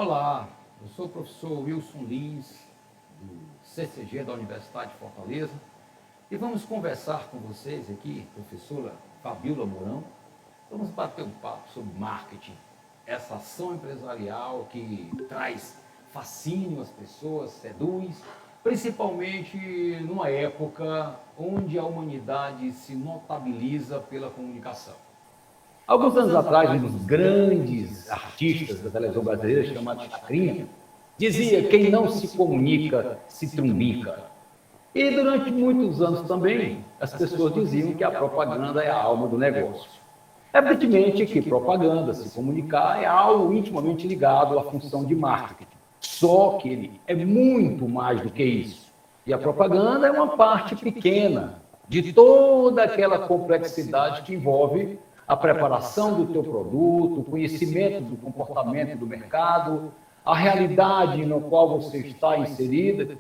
Olá, eu sou o professor Wilson Lins, do CCG da Universidade de Fortaleza, e vamos conversar com vocês aqui, professora Fabíola Mourão. Vamos bater um papo sobre marketing, essa ação empresarial que traz fascínio às pessoas, seduz, principalmente numa época onde a humanidade se notabiliza pela comunicação. Alguns anos atrás, um dos grandes artistas da televisão brasileira, chamado Chacrinha, dizia: quem não se comunica, se trumbica. E durante muitos anos também, as pessoas diziam que a propaganda é a alma do negócio. Evidentemente que propaganda, se comunicar, é algo intimamente ligado à função de marketing. Só que ele é muito mais do que isso. E a propaganda é uma parte pequena de toda aquela complexidade que envolve a preparação do teu produto, o conhecimento do comportamento do mercado, a realidade na qual você está inserida,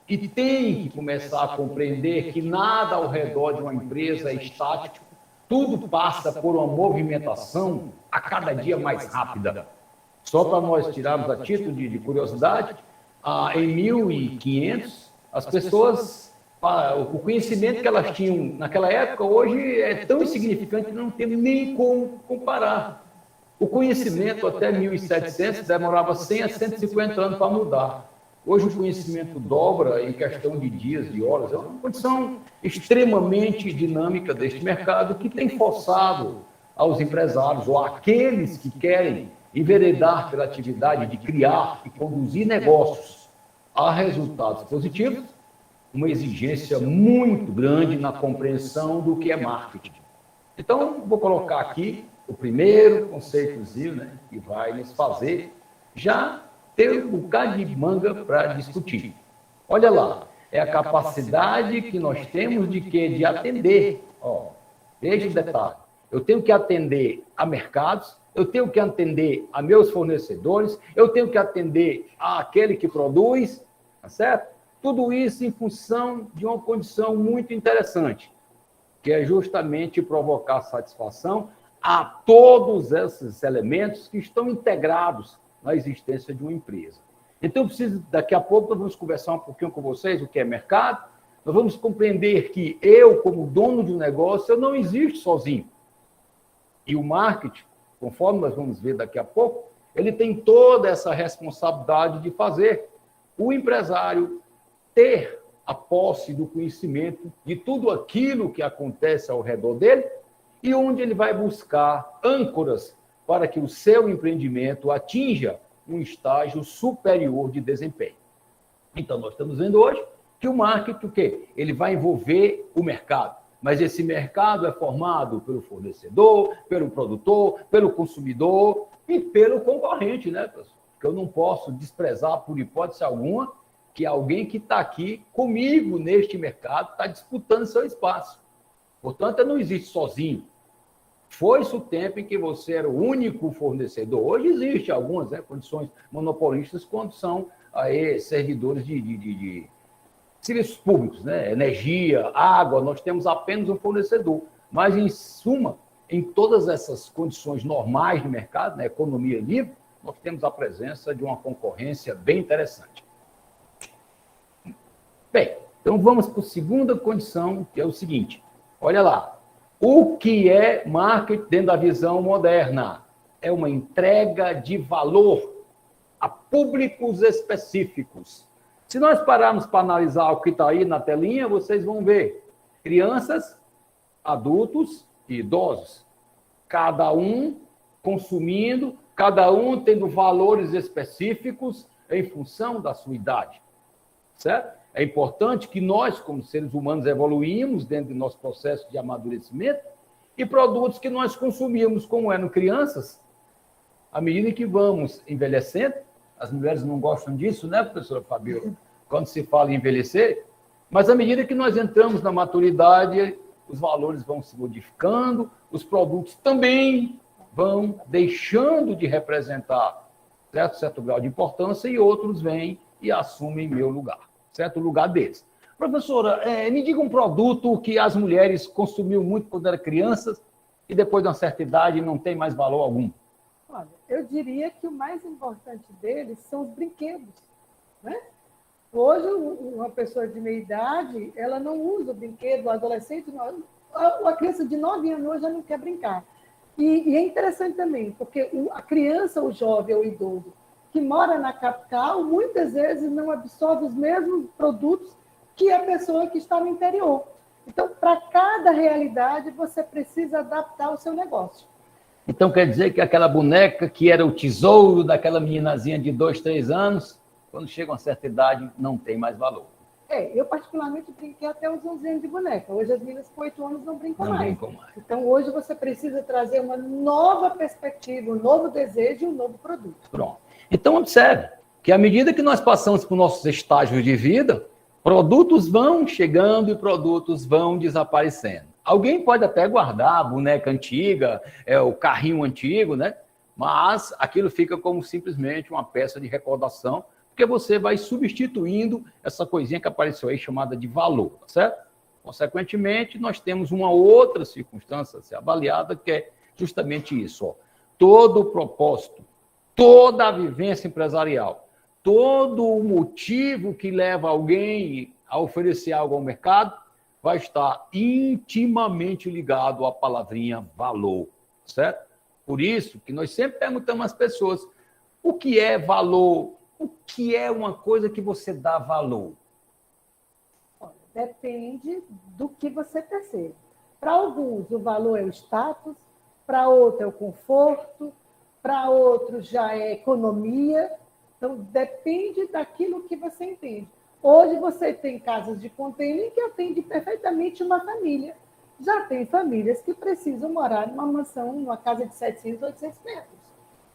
e tem que começar a compreender que nada ao redor de uma empresa é estático, tudo passa por uma movimentação a cada dia mais rápida. Só para nós tirarmos a título de curiosidade, em 1500, as pessoas... O conhecimento que elas tinham naquela época, hoje é tão insignificante que não tem nem como comparar. O conhecimento até 1700 demorava 100 a 150 anos para mudar. Hoje o conhecimento dobra em questão de dias, de horas. É uma condição extremamente dinâmica deste mercado que tem forçado aos empresários ou àqueles que querem enveredar pela atividade de criar e conduzir negócios a resultados positivos, uma exigência muito grande na compreensão do que é marketing. Então, vou colocar aqui o primeiro conceitozinho, né, que vai nos fazer já ter um bocado de manga para discutir. Olha lá, é a capacidade que nós temos de quê? De atender. Veja o detalhe. Eu tenho que atender a mercados, eu tenho que atender a meus fornecedores, eu tenho que atender àquele que produz, tá certo? Tudo isso em função de uma condição muito interessante, que é justamente provocar satisfação a todos esses elementos que estão integrados na existência de uma empresa. Então, daqui a pouco, nós vamos conversar um pouquinho com vocês o que é mercado, nós vamos compreender que eu, como dono de um negócio, eu não existo sozinho. E o marketing, conforme nós vamos ver daqui a pouco, ele tem toda essa responsabilidade de fazer o empresário ter a posse do conhecimento de tudo aquilo que acontece ao redor dele e onde ele vai buscar âncoras para que o seu empreendimento atinja um estágio superior de desempenho. Então, nós estamos vendo hoje que o marketing, o quê? Ele vai envolver o mercado, mas esse mercado é formado pelo fornecedor, pelo produtor, pelo consumidor e pelo concorrente, né, pessoal? Que eu não posso desprezar, por hipótese alguma, que alguém que está aqui comigo neste mercado está disputando seu espaço. Portanto, não existe sozinho. Foi-se o tempo em que você era o único fornecedor. Hoje existe algumas condições monopolistas quando são servidores de serviços públicos, né? Energia, água, nós temos apenas um fornecedor. Mas, em suma, em todas essas condições normais de mercado, na economia livre, nós temos a presença de uma concorrência bem interessante. Bem, então vamos para a segunda condição, que é o seguinte. Olha lá. O que é marketing dentro da visão moderna? É uma entrega de valor a públicos específicos. Se nós pararmos para analisar o que está aí na telinha, vocês vão ver crianças, adultos e idosos. Cada um consumindo, cada um tendo valores específicos em função da sua idade. Certo? É importante que nós, como seres humanos, evoluímos dentro do nosso processo de amadurecimento e produtos que nós consumimos, como eram crianças, à medida que vamos envelhecendo, as mulheres não gostam disso, né, professora Fabíola? Quando se fala em envelhecer, mas à medida que nós entramos na maturidade, os valores vão se modificando, os produtos também vão deixando de representar certo grau de importância e outros vêm e assumem meu lugar. Certo lugar deles. Professora, me diga um produto que as mulheres consumiam muito quando eram crianças e depois de uma certa idade não tem mais valor algum. Olha, eu diria que o mais importante deles são os brinquedos, né? Hoje, uma pessoa de meia idade, ela não usa o brinquedo, o adolescente, a criança de 9 anos hoje já não quer brincar. E é interessante também, porque a criança, o jovem ou o idoso que mora na capital, muitas vezes não absorve os mesmos produtos que a pessoa que está no interior. Então, para cada realidade, você precisa adaptar o seu negócio. Então quer dizer que aquela boneca que era o tesouro daquela meninazinha de 2, 3 anos, quando chega a uma certa idade, não tem mais valor. Eu particularmente brinquei até os 11 anos de boneca. Hoje as meninas com 8 anos não brincam Não mais. brincam mais. Então hoje você precisa trazer uma nova perspectiva, um novo desejo e um novo produto. Pronto. Então observe que à medida que nós passamos por nossos estágios de vida, produtos vão chegando e produtos vão desaparecendo. Alguém pode até guardar a boneca antiga, o carrinho antigo, né? Mas aquilo fica como simplesmente uma peça de recordação, porque você vai substituindo essa coisinha que apareceu aí chamada de valor, tá certo? Consequentemente, nós temos uma outra circunstância a ser avaliada, que é justamente isso. Ó. Todo o propósito, toda a vivência empresarial, todo o motivo que leva alguém a oferecer algo ao mercado vai estar intimamente ligado à palavrinha valor, certo? Por isso que nós sempre perguntamos às pessoas, o que é valor? O que é uma coisa que você dá valor? Olha, depende do que você percebe. Para alguns, o valor é o status, para outros é o conforto, para outros já é economia. Então, depende daquilo que você entende. Hoje você tem casas de container que atendem perfeitamente uma família. Já tem famílias que precisam morar numa mansão, numa casa de 700, 800 metros.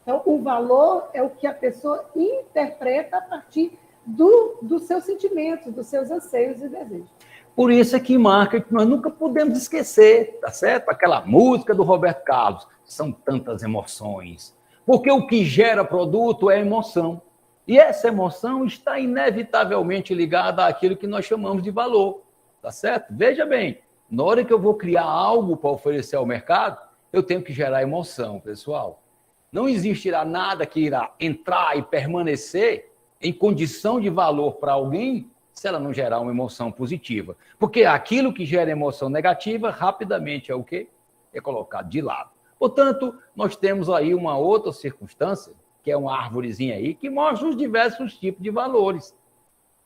Então, o valor é o que a pessoa interpreta a partir dos seus sentimentos, dos seus anseios e desejos. Por isso é que em marketing nós nunca podemos esquecer, tá certo? Aquela música do Roberto Carlos, são tantas emoções. Porque o que gera produto é emoção. E essa emoção está inevitavelmente ligada àquilo que nós chamamos de valor, tá certo? Veja bem, na hora que eu vou criar algo para oferecer ao mercado, eu tenho que gerar emoção, pessoal. Não existirá nada que irá entrar e permanecer em condição de valor para alguém se ela não gerar uma emoção positiva. Porque aquilo que gera emoção negativa, rapidamente é o quê? É colocado de lado. Portanto, nós temos aí uma outra circunstância, que é uma árvorezinha aí, que mostra os diversos tipos de valores.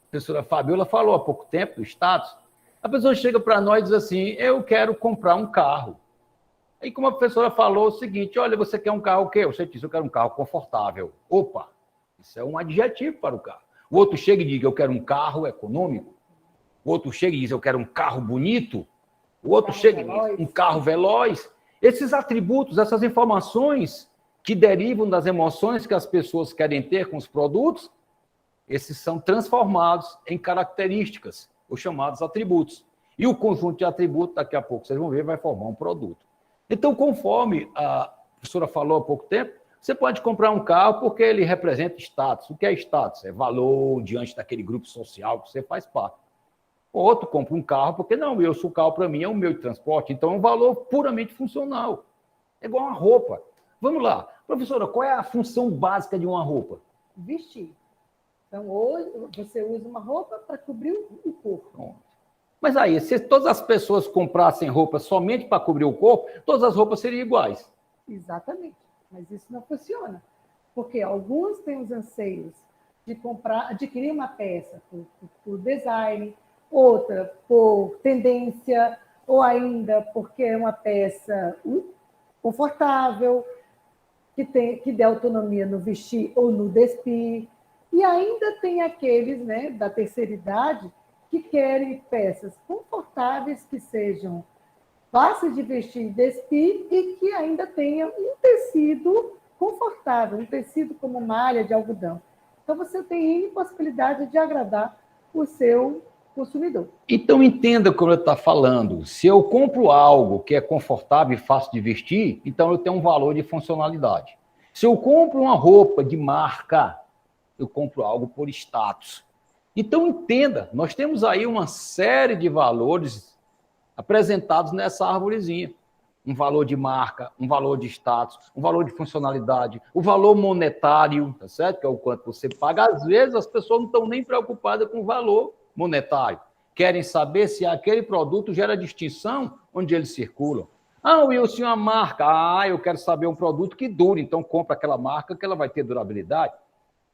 A professora Fabiola falou há pouco tempo do status. A pessoa chega para nós e diz assim, eu quero comprar um carro. Aí, como a professora falou, o seguinte, olha, você quer um carro o quê? Você disse, eu quero um carro confortável. Opa, isso é um adjetivo para o carro. O outro chega e diz, eu quero um carro econômico. O outro chega e diz, eu quero um carro bonito. O outro chega e diz, um carro veloz. Esses atributos, essas informações que derivam das emoções que as pessoas querem ter com os produtos, esses são transformados em características, os chamados atributos. E o conjunto de atributos, daqui a pouco vocês vão ver, vai formar um produto. Então, conforme a professora falou há pouco tempo, você pode comprar um carro porque ele representa status. O que é status? É valor diante daquele grupo social que você faz parte. Outro compra um carro porque, não, o carro para mim é um meio de transporte, então é um valor puramente funcional. É igual uma roupa. Vamos lá. Professora, qual é a função básica de uma roupa? Vestir. Então, hoje, você usa uma roupa para cobrir o corpo. Pronto. Mas aí, se todas as pessoas comprassem roupa somente para cobrir o corpo, todas as roupas seriam iguais. Exatamente. Mas isso não funciona. Porque alguns têm os anseios de adquirir uma peça por design, outra por tendência, ou ainda porque é uma peça confortável, que dê autonomia no vestir ou no despir. E ainda tem aqueles, né, da terceira idade que querem peças confortáveis, que sejam fáceis de vestir e despir e que ainda tenham um tecido confortável, um tecido como malha de algodão. Então, você tem possibilidade de agradar o seu consumidor. Então, entenda como eu estou falando. Se eu compro algo que é confortável e fácil de vestir, então eu tenho um valor de funcionalidade. Se eu compro uma roupa de marca, eu compro algo por status. Então, entenda, nós temos aí uma série de valores apresentados nessa árvorezinha. um valor de marca, um valor de status, um valor de funcionalidade, o valor monetário, tá certo? Que é o quanto você paga. Às vezes as pessoas não estão nem preocupadas com o valor monetário. Querem saber se aquele produto gera distinção onde eles circulam. Ah, Wilson, a marca. Ah, eu quero saber um produto que dure, então compra aquela marca que ela vai ter durabilidade.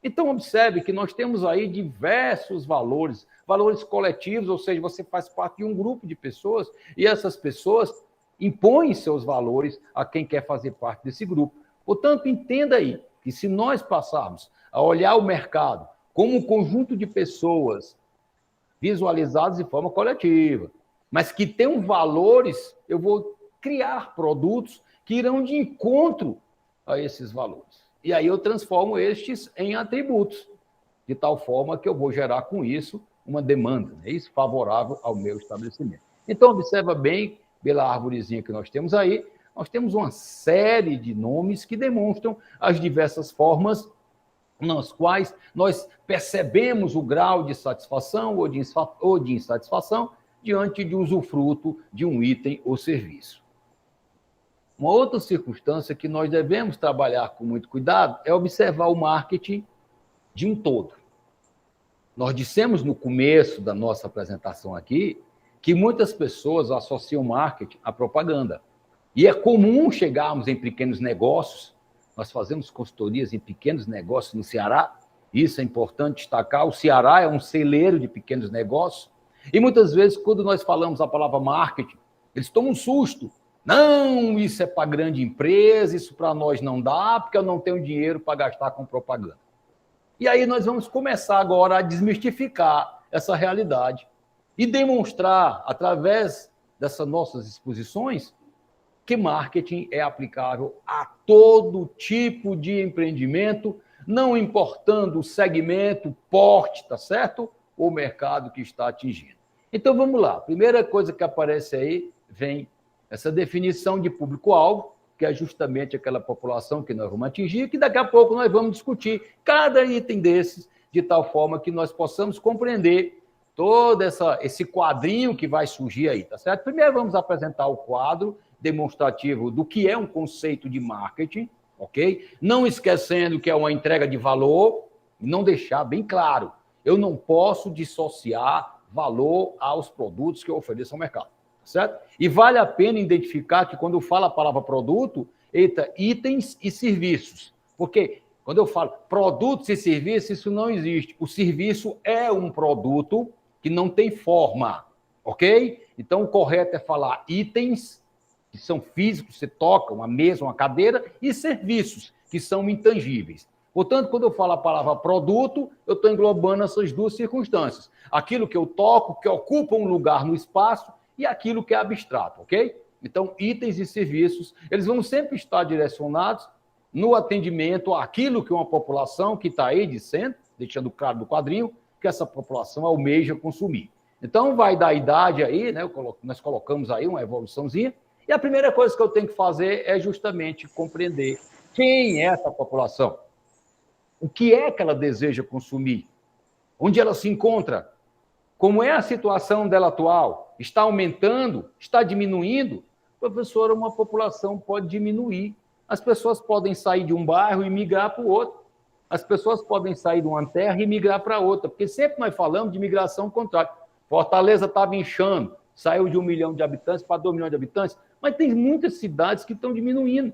Então, observe que nós temos aí diversos valores, valores coletivos, ou seja, você faz parte de um grupo de pessoas e essas pessoas impõem seus valores a quem quer fazer parte desse grupo. Portanto, entenda aí que se nós passarmos a olhar o mercado como um conjunto de pessoas visualizadas de forma coletiva, mas que tenham valores, eu vou criar produtos que irão de encontro a esses valores. E aí eu transformo estes em atributos, de tal forma que eu vou gerar com isso uma demanda, né? Isso favorável ao meu estabelecimento. Então, observa bem, pela árvorezinha que nós temos aí, nós temos uma série de nomes que demonstram as diversas formas nas quais nós percebemos o grau de satisfação ou de insatisfação diante de usufruto de um item ou serviço. Uma outra circunstância que nós devemos trabalhar com muito cuidado é observar o marketing de um todo. Nós dissemos no começo da nossa apresentação aqui que muitas pessoas associam marketing à propaganda. E é comum chegarmos em pequenos negócios, nós fazemos consultorias em pequenos negócios no Ceará, isso é importante destacar, o Ceará é um celeiro de pequenos negócios, e muitas vezes, quando nós falamos a palavra marketing, eles tomam um susto. Não, isso é para grande empresa, isso para nós não dá, porque eu não tenho dinheiro para gastar com propaganda. E aí nós vamos começar agora a desmistificar essa realidade e demonstrar, através dessas nossas exposições, que marketing é aplicável a todo tipo de empreendimento, não importando o segmento, porte, tá certo? Ou mercado que está atingindo. Então vamos lá. Primeira coisa que aparece aí, vem essa definição de público-alvo, que é justamente aquela população que nós vamos atingir, que daqui a pouco nós vamos discutir cada item desses, de tal forma que nós possamos compreender todo esse quadrinho que vai surgir aí, tá certo? Primeiro vamos apresentar o quadro demonstrativo do que é um conceito de marketing, ok? Não esquecendo que é uma entrega de valor, e não deixar bem claro, eu não posso dissociar valor aos produtos que eu ofereço ao mercado. Certo? E vale a pena identificar que quando eu falo a palavra produto, itens e serviços. Porque quando eu falo produtos e serviços, isso não existe. O serviço é um produto que não tem forma, ok? Então, o correto é falar itens, que são físicos, você toca uma mesa, uma cadeira, e serviços, que são intangíveis. Portanto, quando eu falo a palavra produto, eu estou englobando essas duas circunstâncias. Aquilo que eu toco, que ocupa um lugar no espaço, e aquilo que é abstrato, ok? Então, itens e serviços, eles vão sempre estar direcionados no atendimento àquilo que uma população que está aí dizendo, deixando claro do quadrinho, que essa população almeja consumir. Então, vai da idade aí, né? Nós colocamos aí uma evoluçãozinha, e a primeira coisa que eu tenho que fazer é justamente compreender quem é essa população, o que é que ela deseja consumir, onde ela se encontra, como é a situação dela atual? Está aumentando? Está diminuindo? Professora, uma população pode diminuir. As pessoas podem sair de um bairro e migrar para o outro. As pessoas podem sair de uma terra e migrar para outra, porque sempre nós falamos de migração contrária. Fortaleza estava inchando, saiu de 1 milhão de habitantes para 2 milhões de habitantes, mas tem muitas cidades que estão diminuindo.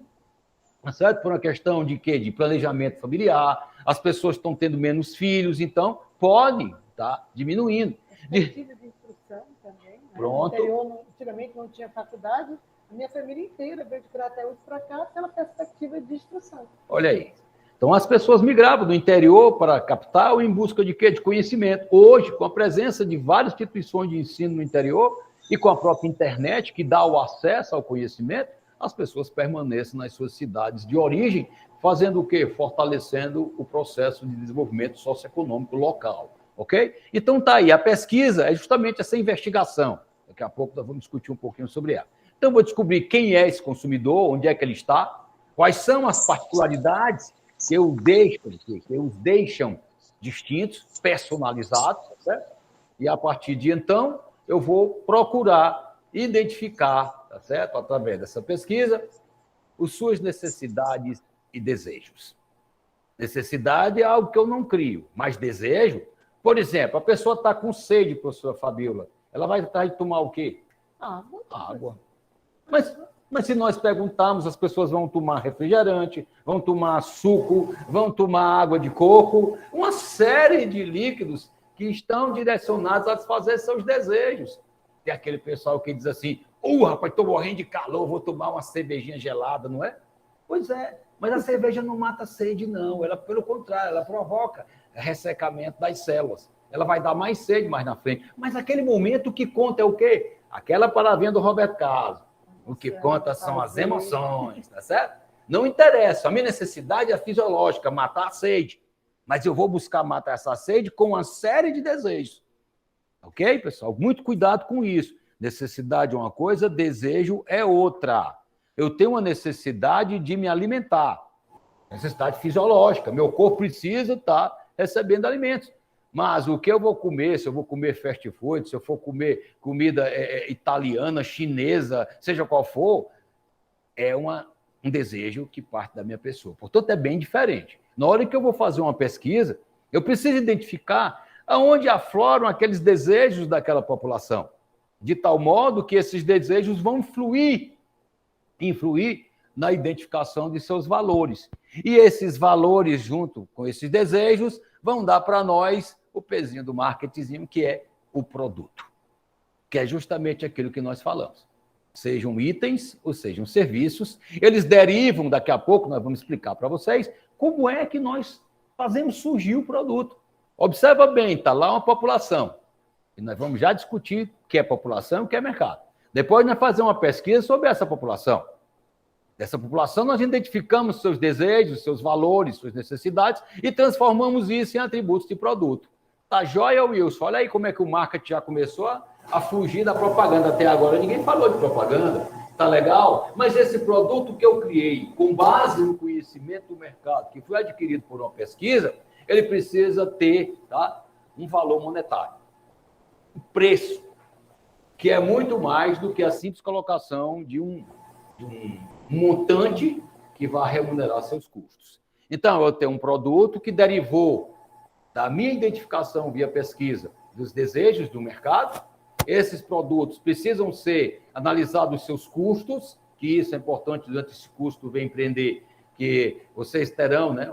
Certo? Por uma questão de quê? De planejamento familiar, as pessoas estão tendo menos filhos, então pode estar diminuindo. De instrução também. Né? Pronto. No interior, antigamente não tinha faculdade, a minha família inteira veio de Crateús para cá pela perspectiva de instrução. Olha aí. Então, as pessoas migravam do interior para a capital em busca de quê? De conhecimento. Hoje, com a presença de várias instituições de ensino no interior e com a própria internet, que dá o acesso ao conhecimento, as pessoas permanecem nas suas cidades de origem, fazendo o quê? Fortalecendo o processo de desenvolvimento socioeconômico local. Ok? Então tá aí, a pesquisa é justamente essa investigação. Daqui a pouco nós vamos discutir um pouquinho sobre ela. Então eu vou descobrir quem é esse consumidor, onde é que ele está, quais são as particularidades que os deixam distintos, personalizados, certo? E a partir de então eu vou procurar identificar tá certo? Através dessa pesquisa, as suas necessidades e desejos. Necessidade é algo que eu não crio, mas desejo, por exemplo, a pessoa está com sede, professora Fabíola, ela vai estar de tomar o quê? Água. Mas se nós perguntarmos, as pessoas vão tomar refrigerante, vão tomar suco, vão tomar água de coco, uma série de líquidos que estão direcionados a satisfazer seus desejos. Tem aquele pessoal que diz assim, rapaz, estou morrendo de calor, vou tomar uma cervejinha gelada, não é? Pois é, mas a cerveja não mata a sede, não. Ela, pelo contrário, ela provoca ressecamento das células. Ela vai dar mais sede mais na frente. Mas aquele momento que conta é o quê? Aquela palavrinha do Roberto Carlos. O que conta são as emoções, tá certo? Não interessa. A minha necessidade é fisiológica, matar a sede. Mas eu vou buscar matar essa sede com uma série de desejos. Ok, pessoal? Muito cuidado com isso. Necessidade é uma coisa, desejo é outra. Eu tenho uma necessidade de me alimentar. Necessidade fisiológica. Meu corpo precisa estar recebendo alimentos. Mas o que eu vou comer, se eu vou comer fast food, se eu for comer comida italiana, chinesa, seja qual for, é um desejo que parte da minha pessoa. Portanto, é bem diferente. Na hora que eu vou fazer uma pesquisa, eu preciso identificar aonde afloram aqueles desejos daquela população, de tal modo que esses desejos vão influir na identificação de seus valores. E esses valores, junto com esses desejos, vão dar para nós o pezinho do marketing, que é o produto, que é justamente aquilo que nós falamos. Sejam itens ou sejam serviços, eles derivam, daqui a pouco nós vamos explicar para vocês, como é que nós fazemos surgir o produto. Observa bem, está lá uma população, e nós vamos já discutir o que é população e o que é mercado. Depois nós fazemos uma pesquisa sobre essa população. Dessa população, nós identificamos seus desejos, seus valores, suas necessidades e transformamos isso em atributos de produto. Tá joia, Wilson? Olha aí como é que o marketing já começou a fugir da propaganda. Até agora ninguém falou de propaganda. Tá legal? Mas esse produto que eu criei, com base no conhecimento do mercado, que foi adquirido por uma pesquisa, ele precisa ter, tá, um valor monetário. Um preço, que é muito mais do que a simples colocação de um montante que vai remunerar seus custos. Então, eu tenho um produto que derivou da minha identificação via pesquisa dos desejos do mercado. Esses produtos precisam ser analisados os seus custos, que isso é importante durante esse custo vem empreender, que vocês terão, né,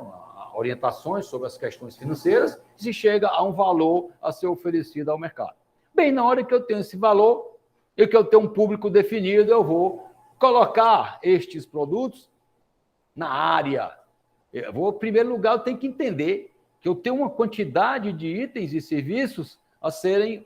orientações sobre as questões financeiras, se chega a um valor a ser oferecido ao mercado. Bem, na hora que eu tenho esse valor e que eu tenho um público definido, eu vou colocar estes produtos na área. Em primeiro lugar, eu tenho que entender que eu tenho uma quantidade de itens e serviços a serem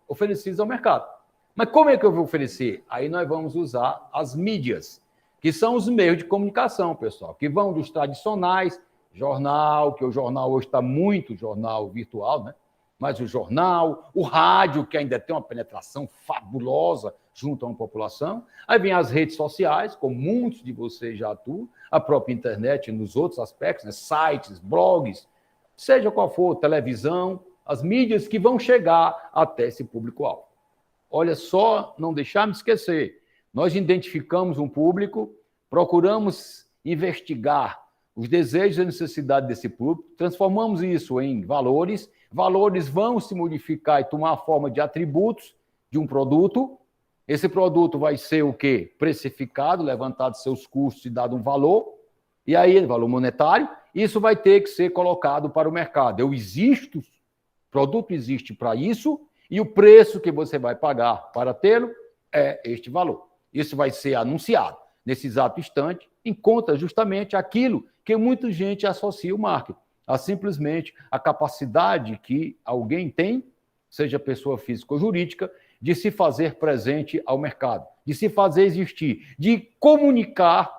oferecidos ao mercado. Mas como é que eu vou oferecer? Aí nós vamos usar as mídias, que são os meios de comunicação, pessoal, que vão dos tradicionais, jornal, que o jornal hoje está muito jornal virtual, né? Mas o jornal, o rádio, que ainda tem uma penetração fabulosa junto a uma população. Aí vem as redes sociais, como muitos de vocês já atuam, a própria internet nos outros aspectos, né? Sites, blogs, seja qual for, televisão, as mídias que vão chegar até esse público-alvo. Olha só, não deixar me esquecer, nós identificamos um público, procuramos investigar os desejos e necessidades desse público, transformamos isso em valores, valores vão se modificar e tomar a forma de atributos de um produto. Esse produto vai ser o quê? Precificado, levantado seus custos e dado um valor, e aí, valor monetário, isso vai ter que ser colocado para o mercado. Eu existo, o produto existe para isso, e o preço que você vai pagar para tê-lo é este valor. Isso vai ser anunciado nesse exato instante, encontra justamente aquilo que muita gente associa o marketing, a simplesmente a capacidade que alguém tem, seja pessoa física ou jurídica, de se fazer presente ao mercado, de se fazer existir, de comunicar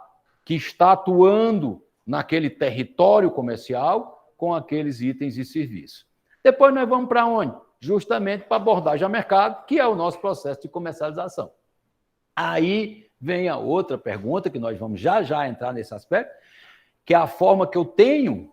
que está atuando naquele território comercial com aqueles itens e serviços. Depois nós vamos para onde? Justamente para abordagem a mercado, que é o nosso processo de comercialização. Aí vem a outra pergunta, que nós vamos já entrar nesse aspecto, que é a forma que eu tenho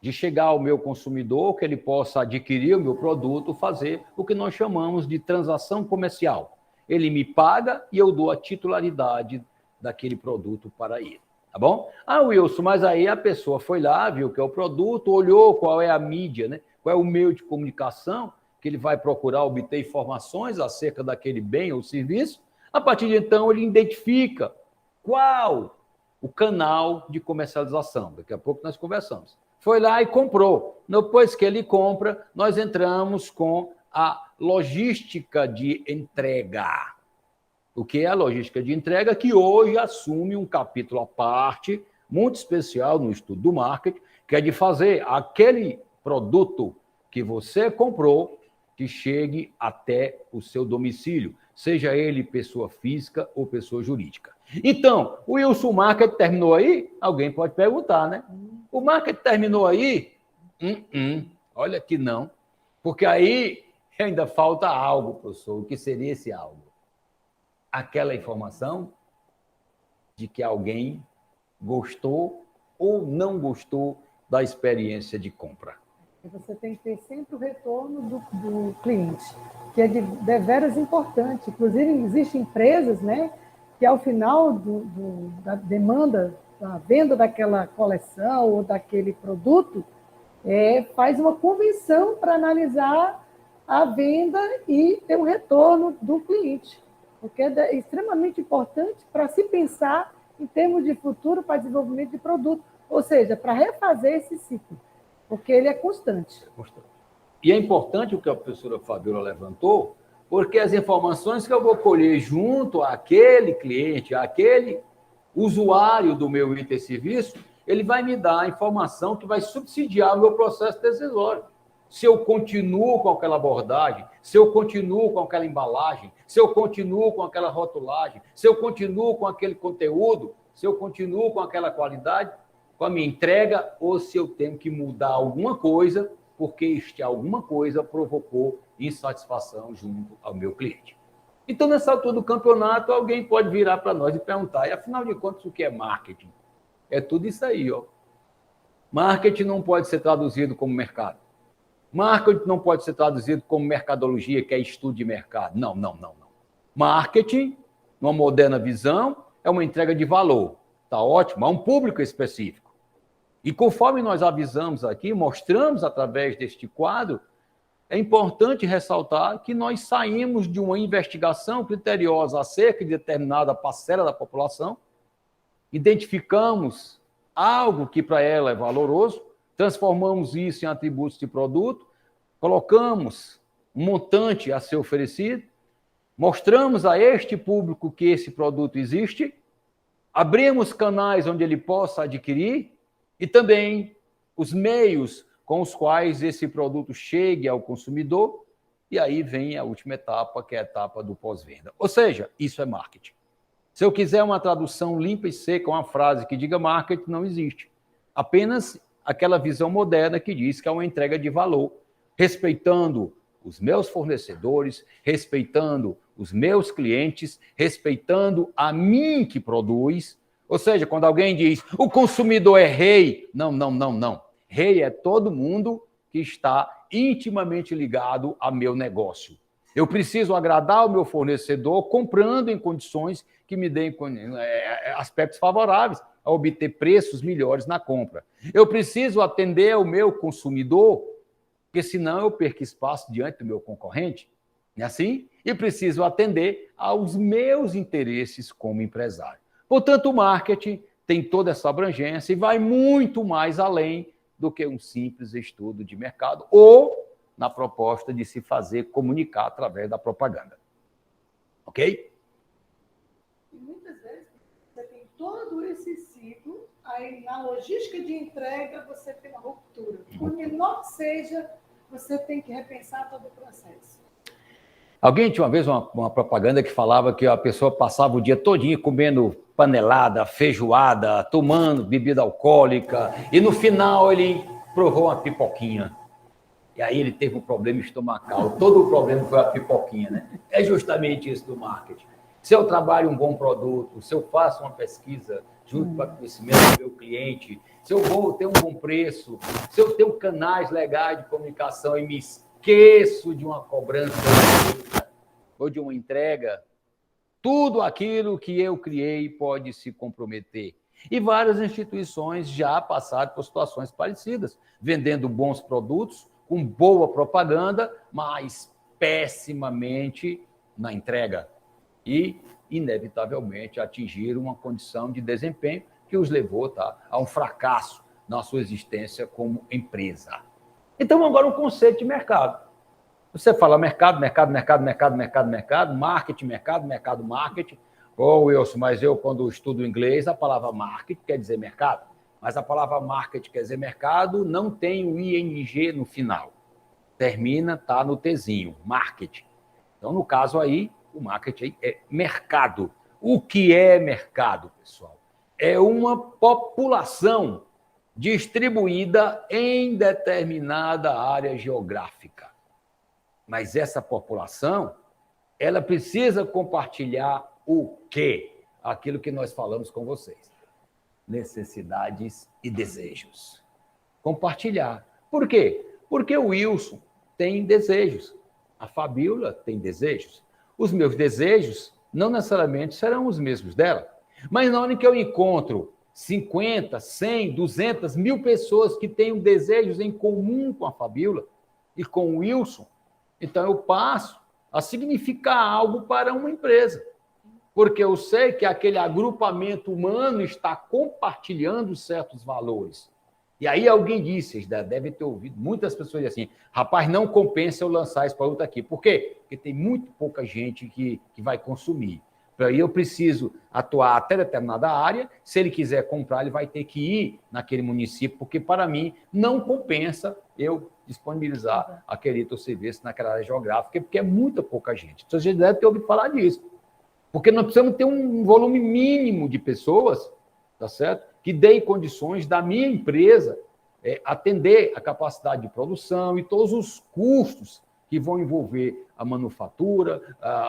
de chegar ao meu consumidor, que ele possa adquirir o meu produto, fazer o que nós chamamos de transação comercial. ele me paga e eu dou a titularidade daquele produto para ele. Tá bom? Ah, Wilson, mas aí a pessoa foi lá, viu que é o produto, olhou qual é a mídia, né? Qual é o meio de comunicação que ele vai procurar obter informações acerca daquele bem ou serviço. A partir de então, ele identifica qual o canal de comercialização. Daqui a pouco nós conversamos. Foi lá e comprou. Depois que ele compra, nós entramos com a logística de entrega. O que é a logística de entrega? Que hoje assume um capítulo à parte, muito especial no estudo do marketing, que é de fazer aquele produto que você comprou que chegue até o seu domicílio, seja ele pessoa física ou pessoa jurídica. Então, o Wilson, o marketing terminou aí? Alguém pode perguntar, né? O marketing terminou aí? Olha que não, porque aí ainda falta algo, professor. O que seria esse algo? Aquela informação de que alguém gostou ou não gostou da experiência de compra. Você tem que ter sempre o retorno do cliente, que é de deveras importante. Inclusive, existem empresas, né, que ao final da demanda, da venda daquela coleção ou daquele produto, faz uma convenção para analisar a venda e ter um retorno do cliente, porque é extremamente importante para se pensar em termos de futuro para desenvolvimento de produto, ou seja, para refazer esse ciclo, porque ele é constante. E é importante o que a professora Fabiola levantou, porque as informações que eu vou colher junto àquele cliente, àquele usuário do meu item serviço, ele vai me dar a informação que vai subsidiar o meu processo decisório. Se eu continuo com aquela abordagem, se eu continuo com aquela embalagem, se eu continuo com aquela rotulagem, se eu continuo com aquele conteúdo, se eu continuo com aquela qualidade, com a minha entrega, ou se eu tenho que mudar alguma coisa, porque este alguma coisa provocou insatisfação junto ao meu cliente. Então, nessa altura do campeonato, alguém pode virar para nós e perguntar, e afinal de contas, o que é marketing? É tudo isso aí, ó. Marketing não pode ser traduzido como mercado. Marketing não pode ser traduzido como mercadologia, que é estudo de mercado. Não. Marketing, numa moderna visão, é uma entrega de valor. Tá ótimo, a um público específico. E conforme nós avisamos aqui, mostramos através deste quadro, é importante ressaltar que nós saímos de uma investigação criteriosa acerca de determinada parcela da população, identificamos algo que para ela é valoroso, transformamos isso em atributos de produto, colocamos um montante a ser oferecido, mostramos a este público que esse produto existe, abrimos canais onde ele possa adquirir e também os meios com os quais esse produto chegue ao consumidor, e aí vem a última etapa, que é a etapa do pós-venda. Ou seja, isso é marketing. Se eu quiser uma tradução limpa e seca, uma frase que diga marketing, não existe. Apenas aquela visão moderna que diz que é uma entrega de valor, respeitando os meus fornecedores, respeitando os meus clientes, respeitando a mim que produz. Ou seja, quando alguém diz, o consumidor é rei, não. Rei é todo mundo que está intimamente ligado ao meu negócio. Eu preciso agradar o meu fornecedor comprando em condições que me deem aspectos favoráveis a obter preços melhores na compra. Eu preciso atender o meu consumidor, porque senão eu perco espaço diante do meu concorrente, não é assim? E preciso atender aos meus interesses como empresário. Portanto, o marketing tem toda essa abrangência e vai muito mais além do que um simples estudo de mercado ou na proposta de se fazer comunicar através da propaganda. Ok? E muitas vezes você tem todo esse ciclo, aí na logística de entrega você tem uma ruptura. Por menor que seja, você tem que repensar todo o processo. Alguém tinha uma vez uma propaganda que falava que a pessoa passava o dia todinho comendo panelada, feijoada, tomando bebida alcoólica, e no final ele provou uma pipoquinha. E aí ele teve um problema estomacal. Todo o problema foi a pipoquinha, né? É justamente isso do marketing. Se eu trabalho um bom produto, se eu faço uma pesquisa junto com o conhecimento do meu cliente, se eu vou ter um bom preço, se eu tenho canais legais de comunicação e me esqueço de uma cobrança ou de uma entrega, tudo aquilo que eu criei pode se comprometer. E várias instituições já passaram por situações parecidas, vendendo bons produtos, com boa propaganda, mas pessimamente na entrega. E, inevitavelmente, atingiram uma condição de desempenho que os levou a um fracasso na sua existência como empresa. Então, agora um conceito de mercado. Você fala mercado, marketing, marketing. Ô, Wilson, mas eu, quando estudo inglês, a palavra marketing quer dizer mercado. Mas a palavra marketing quer dizer mercado, não tem o ing no final. Termina, está no Tzinho, marketing. Então, no caso aí, o marketing é mercado. O que é mercado, pessoal? É uma população distribuída em determinada área geográfica. Mas essa população, ela precisa compartilhar o quê? Aquilo que nós falamos com vocês. Necessidades e desejos. Compartilhar. Por quê? Porque o Wilson tem desejos. A Fabíola tem desejos. Os meus desejos não necessariamente serão os mesmos dela. Mas na hora que eu encontro 50, 100, 200, 1000 pessoas que têm desejos em comum com a Fabíola e com o Wilson, então eu passo a significar algo para uma empresa. Porque eu sei que aquele agrupamento humano está compartilhando certos valores. E aí alguém disse, vocês devem ter ouvido, muitas pessoas dizem assim, rapaz, não compensa eu lançar esse produto aqui. Por quê? Porque tem muito pouca gente que vai consumir. Para aí eu preciso atuar até determinada área, se ele quiser comprar, ele vai ter que ir naquele município, porque para mim não compensa eu disponibilizar aquele outro serviço naquela área geográfica, porque é muita pouca gente. Então, você deve ter ouvido falar disso. Porque nós precisamos ter um volume mínimo de pessoas, tá certo? Que dê condições da minha empresa atender a capacidade de produção e todos os custos que vão envolver a manufatura,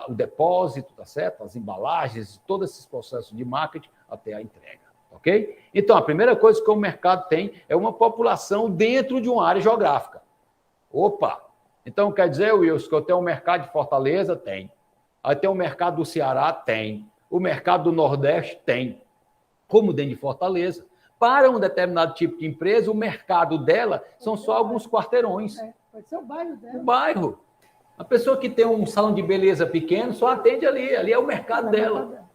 o depósito, tá certo? As embalagens, todos esses processos de marketing até a entrega, ok? Então, a primeira coisa que o mercado tem é uma população dentro de uma área geográfica. Opa! Então, quer dizer, Wilson, que eu tenho um mercado de Fortaleza? Tem. Aí tem o mercado do Ceará? Tem. O mercado do Nordeste? Tem. Como dentro de Fortaleza. Para um determinado tipo de empresa, o mercado dela são só alguns quarteirões. Pode ser o bairro dela. O bairro. A pessoa que tem um salão de beleza pequeno só atende ali. Ali é o mercado dela.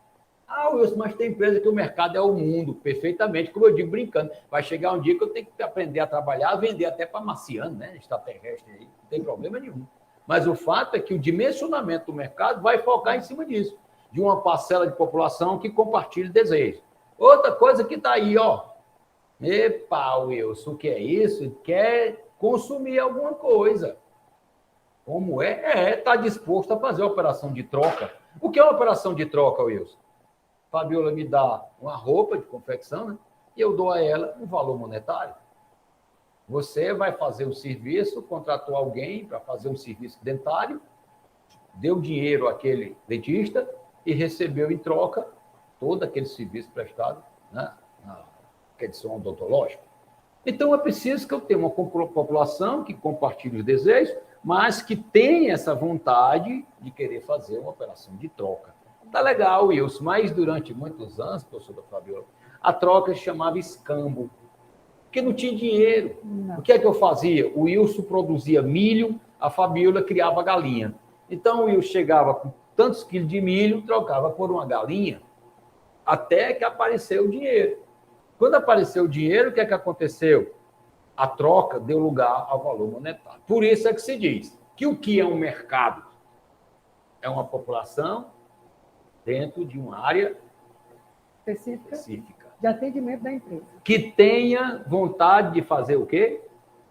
Ah, Wilson, mas tem empresa que o mercado é o mundo, perfeitamente, como eu digo brincando. Vai chegar um dia que eu tenho que aprender a trabalhar, vender até para marciano, né? Extraterrestre aí, não tem problema nenhum. Mas o fato é que o dimensionamento do mercado vai focar em cima disso, de uma parcela de população que compartilha desejos. Outra coisa que está aí, ó. Epa, Wilson, o que é isso? Quer consumir alguma coisa. Como é? Está disposto a fazer a operação de troca. O que é uma operação de troca, Wilson? Fabíola me dá uma roupa de confecção, né? E eu dou a ela um valor monetário. Você vai fazer um serviço, contratou alguém para fazer um serviço dentário, deu dinheiro àquele dentista e recebeu em troca todo aquele serviço prestado, né, na questão odontológica. Então, é preciso que eu tenha uma população que compartilhe os desejos, mas que tenha essa vontade de querer fazer uma operação de troca. Tá legal, Wilson, mas durante muitos anos, professora Fabiola, a troca se chamava escambo, porque não tinha dinheiro. Não. O que é que eu fazia? O Wilson produzia milho, a Fabiola criava galinha. Então, o Wilson chegava com tantos quilos de milho, trocava por uma galinha, até que apareceu o dinheiro. Quando apareceu o dinheiro, o que é que aconteceu? A troca deu lugar ao valor monetário. Por isso é que se diz que o que é um mercado? É uma população dentro de uma área específica de atendimento da empresa. Que tenha vontade de fazer o quê?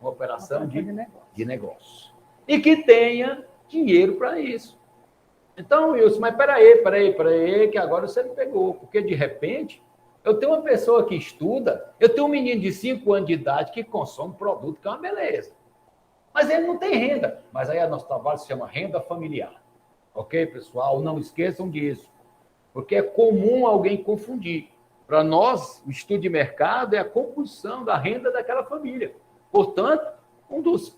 Uma operação de negócio. E que tenha dinheiro para isso. Então, Wilson, mas peraí, que agora você me pegou. Porque, de repente, eu tenho uma pessoa que estuda, eu tenho um menino de 5 anos de idade que consome produto, que é uma beleza. Mas ele não tem renda. Mas aí nosso trabalho se chama renda familiar. Ok, pessoal? Não esqueçam disso. Porque é comum alguém confundir. Para nós, o estudo de mercado é a composição da renda daquela família. Portanto, um dos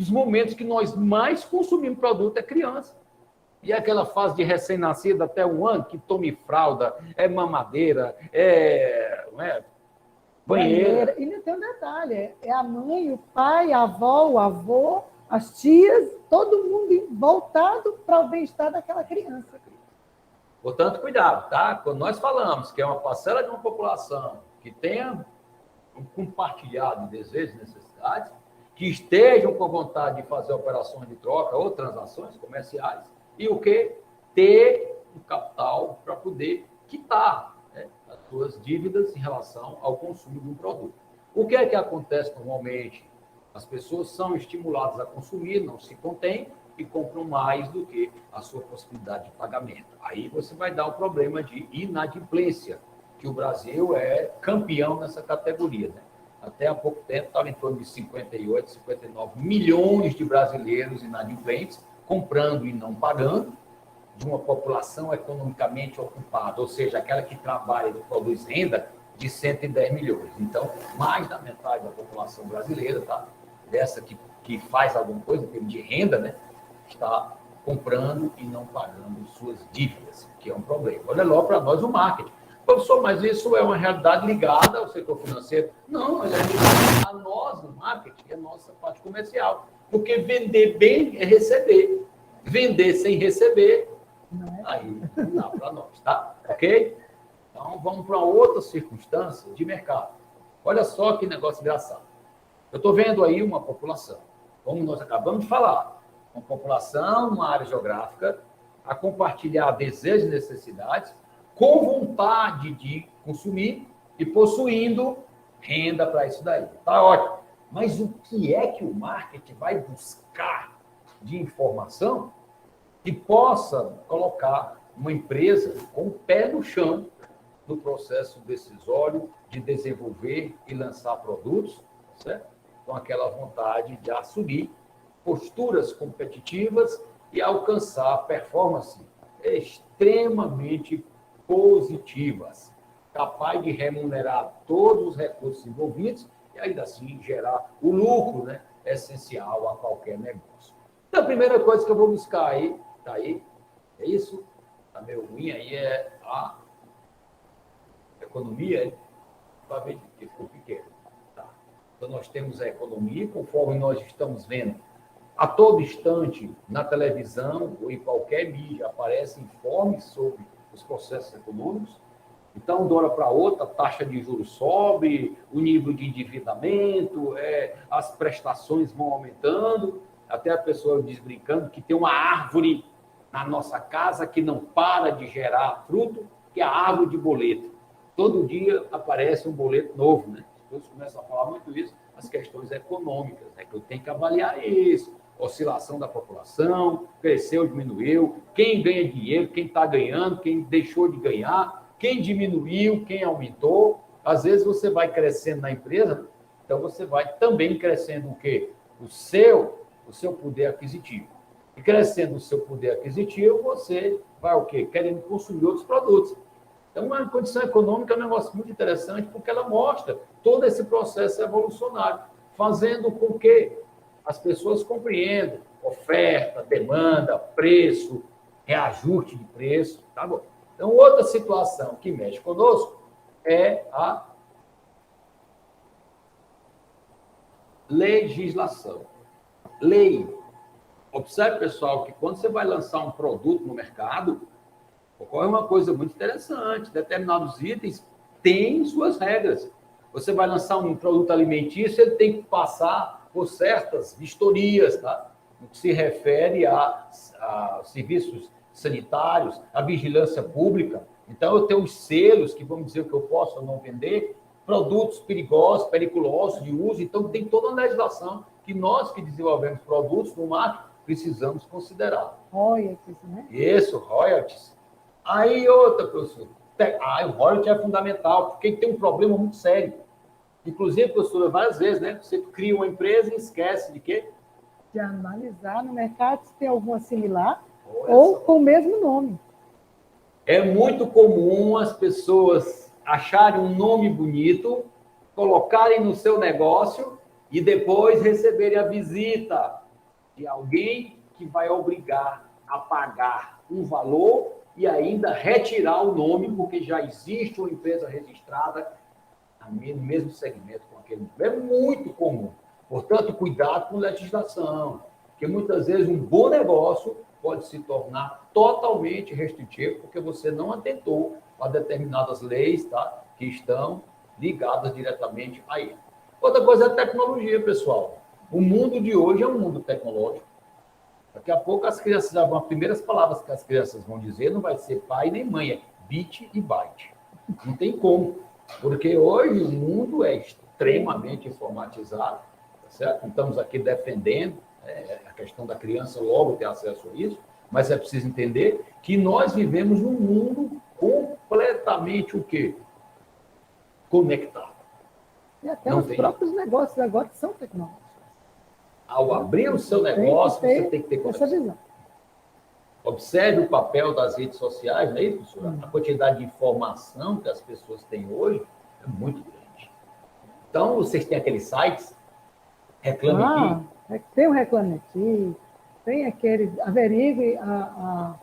momentos que nós mais consumimos produto é criança. E aquela fase de recém-nascido até 1 ano, que tome fralda, é mamadeira, não é banheira. E não tem um detalhe, é a mãe, o pai, a avó, o avô, as tias, todo mundo voltado para o bem-estar daquela criança. Portanto, cuidado, tá? Quando nós falamos que é uma parcela de uma população que tenha um compartilhado de desejos e necessidades, que estejam com vontade de fazer operações de troca ou transações comerciais, e o que? Ter um capital para poder quitar, né, as suas dívidas em relação ao consumo de um produto. O que é que acontece normalmente? As pessoas são estimuladas a consumir, não se contêm e compram mais do que a sua possibilidade de pagamento. Aí você vai dar o problema de inadimplência, que o Brasil é campeão nessa categoria, né? Até há pouco tempo estava em torno de 58, 59 milhões de brasileiros inadimplentes, comprando e não pagando, de uma população economicamente ocupada, ou seja, aquela que trabalha e produz renda, de 110 milhões. Então, mais da metade da população brasileira, tá? Dessa que faz alguma coisa em termos de renda, né? Está comprando e não pagando suas dívidas, que é um problema. Olha lá para nós o marketing. Professor, mas isso é uma realidade ligada ao setor financeiro? Não, ela é ligada a nós, no marketing, é a nossa parte comercial. Porque vender bem é receber. Vender sem receber, aí não dá para nós, tá? Ok? Então, vamos para outra circunstância de mercado. Olha só que negócio engraçado. Eu estou vendo aí uma população, como nós acabamos de falar, uma população, uma área geográfica, a compartilhar desejos e necessidades, com vontade de consumir e possuindo renda para isso daí. Tá ótimo. Mas o que é que o marketing vai buscar de informação que possa colocar uma empresa com o pé no chão no processo decisório de desenvolver e lançar produtos, certo? Com aquela vontade de assumir posturas competitivas e alcançar performance extremamente positivas, capaz de remunerar todos os recursos envolvidos e ainda assim gerar o lucro, né, essencial a qualquer negócio. Então, a primeira coisa que eu vou buscar aí, tá aí, é isso, tá meio ruim aí, é a economia, para ver que ficou pequeno. Tá. Então, nós temos a economia, conforme nós estamos vendo, a todo instante, na televisão ou em qualquer mídia, aparecem informes sobre os processos econômicos. Então, de uma hora para outra, a taxa de juros sobe, o nível de endividamento, as prestações vão aumentando. Até a pessoa diz brincando que tem uma árvore na nossa casa que não para de gerar fruto, que é a árvore de boleto. Todo dia aparece um boleto novo, né? As pessoas começam a falar muito isso, as questões econômicas, né? Que eu tenho que avaliar isso, oscilação da população, cresceu, diminuiu, quem ganha dinheiro, quem está ganhando, quem deixou de ganhar, quem diminuiu, quem aumentou. Às vezes você vai crescendo na empresa, então você vai também crescendo o quê? O seu poder aquisitivo. E crescendo o seu poder aquisitivo, você vai o quê? Querendo consumir outros produtos. Então, a condição econômica é um negócio muito interessante, porque ela mostra todo esse processo evolucionário, fazendo com que as pessoas compreendam oferta, demanda, preço, reajuste de preço, tá bom? Então, outra situação que mexe conosco é a legislação. Lei. Observe, pessoal, que quando você vai lançar um produto no mercado, ocorre uma coisa muito interessante. Determinados itens têm suas regras. Você vai lançar um produto alimentício, ele tem que passar por certas vistorias, tá? No que se refere a serviços sanitários, a vigilância pública. Então, eu tenho os selos que vão dizer o que eu posso ou não vender, produtos perigosos, periculosos de uso. Então, tem toda uma legislação que nós que desenvolvemos produtos no marketing precisamos considerar. Royalties, né? Isso, royalties. Aí outra, professor. O royalty é fundamental, porque tem um problema muito sério. Inclusive, professor, várias vezes, né? Você cria uma empresa e esquece de quê? De analisar no mercado se tem alguma similar ou com o mesmo nome. É muito comum as pessoas acharem um nome bonito, colocarem no seu negócio e depois receberem a visita de alguém que vai obrigar a pagar um valor e ainda retirar o nome, porque já existe uma empresa registrada no mesmo segmento com aquele nome. É muito comum. Portanto, cuidado com legislação, porque muitas vezes um bom negócio pode se tornar totalmente restritivo, porque você não atentou a determinadas leis, tá, que estão ligadas diretamente a ele. Outra coisa é a tecnologia, pessoal. O mundo de hoje é um mundo tecnológico. Daqui a pouco as crianças, as primeiras palavras que as crianças vão dizer não vai ser pai nem mãe, é bit e byte. Não tem como, porque hoje o mundo é extremamente informatizado, tá certo? Estamos aqui defendendo a questão da criança logo ter acesso a isso, mas é preciso entender que nós vivemos num mundo completamente o quê? Conectado. E até os próprios negócios agora são tecnológicos. Ao abrir o seu negócio, você tem que ter essa visão. Observe o papel das redes sociais, não é isso, professora? A quantidade de informação que as pessoas têm hoje é muito grande. Então, vocês têm aqueles sites, Reclame Aqui. Tem o Reclame Aqui, tem aquele, averigue a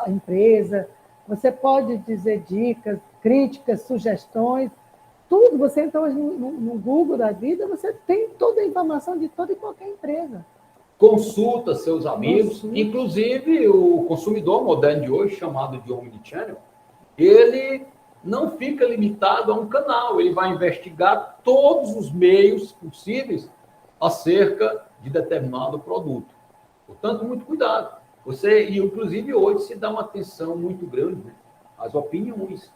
empresa, você pode dizer dicas, críticas, sugestões, tudo. Você entra hoje no Google da vida, você tem toda a informação de toda e qualquer empresa. Consulta seus amigos, inclusive o consumidor moderno de hoje, chamado de Omnichannel, ele não fica limitado a um canal, ele vai investigar todos os meios possíveis acerca de determinado produto. Portanto, muito cuidado. E inclusive hoje se dá uma atenção muito grande, né, às opiniões.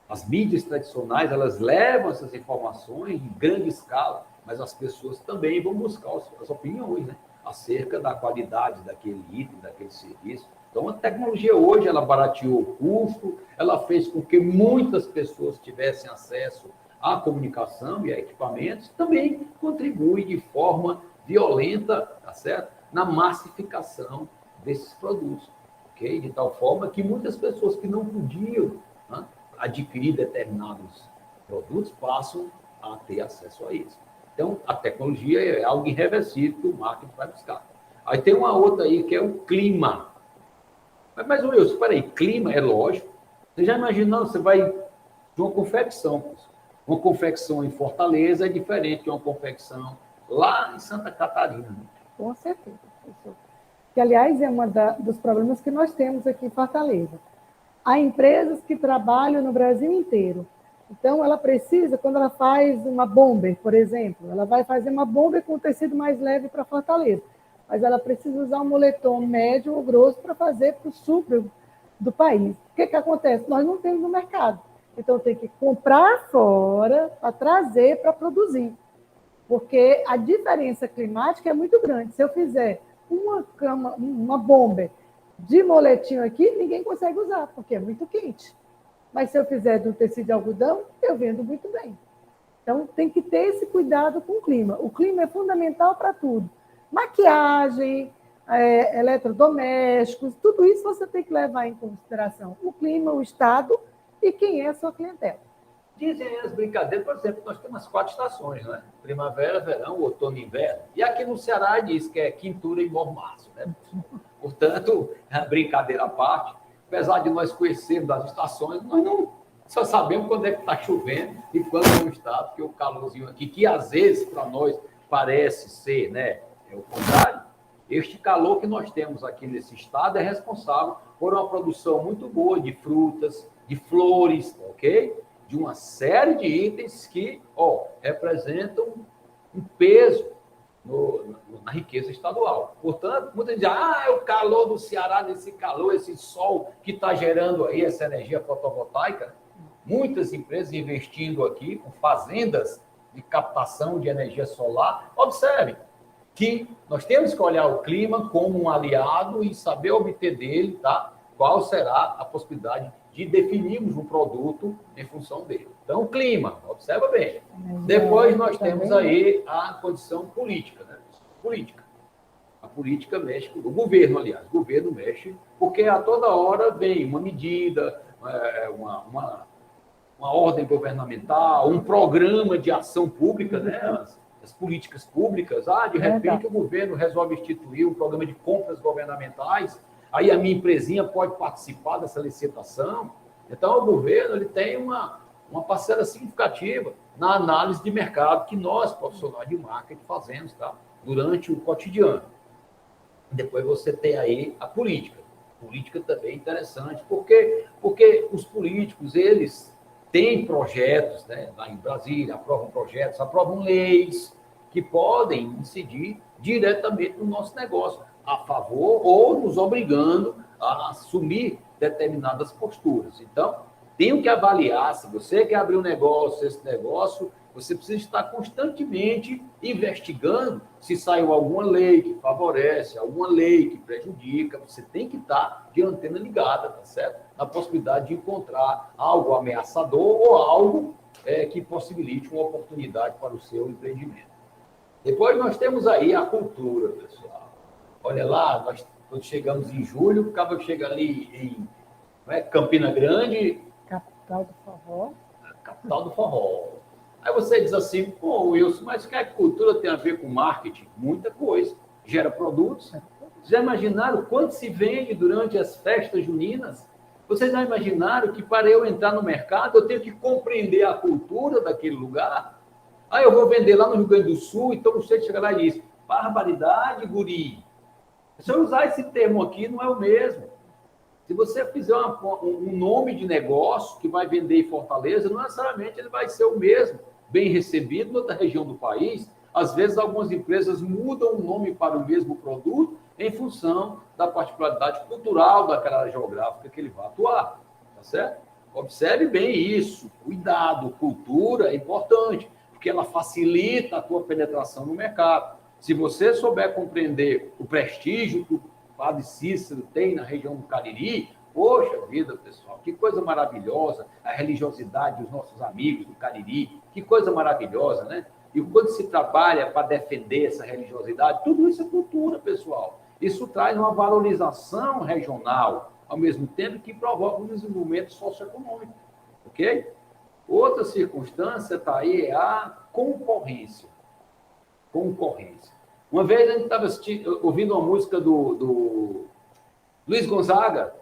As mídias tradicionais, elas levam essas informações em grande escala, mas as pessoas também vão buscar as opiniões, né, acerca da qualidade daquele item, daquele serviço. Então, a tecnologia hoje, ela barateou o custo, ela fez com que muitas pessoas tivessem acesso à comunicação e a equipamentos, também contribui de forma violenta, tá certo? Na massificação desses produtos, ok? De tal forma que muitas pessoas que não podiam, né, adquirir determinados produtos passam a ter acesso a isso. Então, a tecnologia é algo irreversível que o marketing vai buscar. Aí tem uma outra aí, que é o clima. Mas Wilson, espera aí, clima é lógico. Você já imaginou, você vai de uma confecção. Uma confecção em Fortaleza é diferente de uma confecção lá em Santa Catarina. Né? Com certeza, professor. Que, aliás, é um dos problemas que nós temos aqui em Fortaleza. Há empresas que trabalham no Brasil inteiro. Então, ela precisa, quando ela faz uma bomber, por exemplo, ela vai fazer uma bomber com tecido mais leve para Fortaleza, mas ela precisa usar um moletom médio ou grosso para fazer para o sul do país. O que acontece? Nós não temos no mercado. Então, tem que comprar fora para trazer para produzir. Porque a diferença climática é muito grande. Se eu fizer uma bomber de moletinho aqui, ninguém consegue usar, porque é muito quente. Mas se eu fizer do tecido de algodão, eu vendo muito bem. Então, tem que ter esse cuidado com o clima. O clima é fundamental para tudo. Maquiagem, eletrodomésticos, tudo isso você tem que levar em consideração. O clima, o estado e quem é a sua clientela. Dizem as brincadeiras, por exemplo, nós temos as 4 estações, né? Primavera, verão, outono e inverno. E aqui no Ceará diz que é quintura e mormaço, né? Portanto, a brincadeira à parte, apesar de nós conhecermos as estações, nós não só sabemos quando é que está chovendo e quando não está, porque o calorzinho aqui, que às vezes para nós parece ser, né, é o contrário, este calor que nós temos aqui nesse estado é responsável por uma produção muito boa de frutas, de flores, ok? De uma série de itens que representam um peso na riqueza estadual. Portanto, muita gente diz, é o calor do Ceará, nesse calor, esse sol que está gerando aí essa energia fotovoltaica. Muitas empresas investindo aqui com fazendas de captação de energia solar. Observem que nós temos que olhar o clima como um aliado e saber obter dele, tá? Qual será a possibilidade de definirmos um produto em função dele. Então, o clima, observa bem. Depois nós temos aí a condição política, né? Política. A política mexe, o governo, aliás, o governo mexe, porque a toda hora vem uma medida, uma ordem governamental, um programa de ação pública, né? as políticas públicas. De repente o governo resolve instituir um programa de compras governamentais, aí a minha empresinha pode participar dessa licitação. Então, o governo ele tem uma parcela significativa na análise de mercado que nós, profissionais de marketing, fazemos, tá? Durante o cotidiano. Depois você tem aí a política. A política também é interessante, porque os políticos, eles têm projetos, né? Lá em Brasília, aprovam projetos, aprovam leis que podem incidir diretamente no nosso negócio, a favor ou nos obrigando a assumir determinadas posturas. Então, tenho que avaliar, se você quer abrir um negócio, esse negócio, você precisa estar constantemente investigando se saiu alguma lei que favorece, alguma lei que prejudica. Você tem que estar de antena ligada, tá certo? Na possibilidade de encontrar algo ameaçador ou algo que possibilite uma oportunidade para o seu empreendimento. Depois nós temos aí a cultura, pessoal. Olha lá, quando chegamos em julho, acaba de chegar ali em Campina Grande. Capital do forró. Capital do forró. Aí você diz assim, pô, Wilson, mas o que a cultura tem a ver com marketing? Muita coisa. Gera produtos. Já imaginaram quanto se vende durante as festas juninas? Vocês já imaginaram que para eu entrar no mercado, eu tenho que compreender a cultura daquele lugar? Aí eu vou vender lá no Rio Grande do Sul, então você chega lá e diz, barbaridade, guri. Se eu usar esse termo aqui, não é o mesmo. Se você fizer um nome de negócio que vai vender em Fortaleza, não necessariamente ele vai ser o mesmo, bem recebido em outra região do país. Às vezes, algumas empresas mudam o nome para o mesmo produto em função da particularidade cultural daquela área geográfica que ele vai atuar. Tá certo? Observe bem isso. Cuidado, cultura é importante, porque ela facilita a tua penetração no mercado. Se você souber compreender o prestígio que o Padre Cícero tem na região do Cariri, poxa vida, pessoal, que coisa maravilhosa, a religiosidade dos nossos amigos do Cariri, que coisa maravilhosa, né? E quando se trabalha para defender essa religiosidade, tudo isso é cultura, pessoal. Isso traz uma valorização regional, ao mesmo tempo que provoca um desenvolvimento socioeconômico, ok? Outra circunstância está aí, é a concorrência. Concorrência. Uma vez a gente estava ouvindo uma música do Luiz Gonzaga,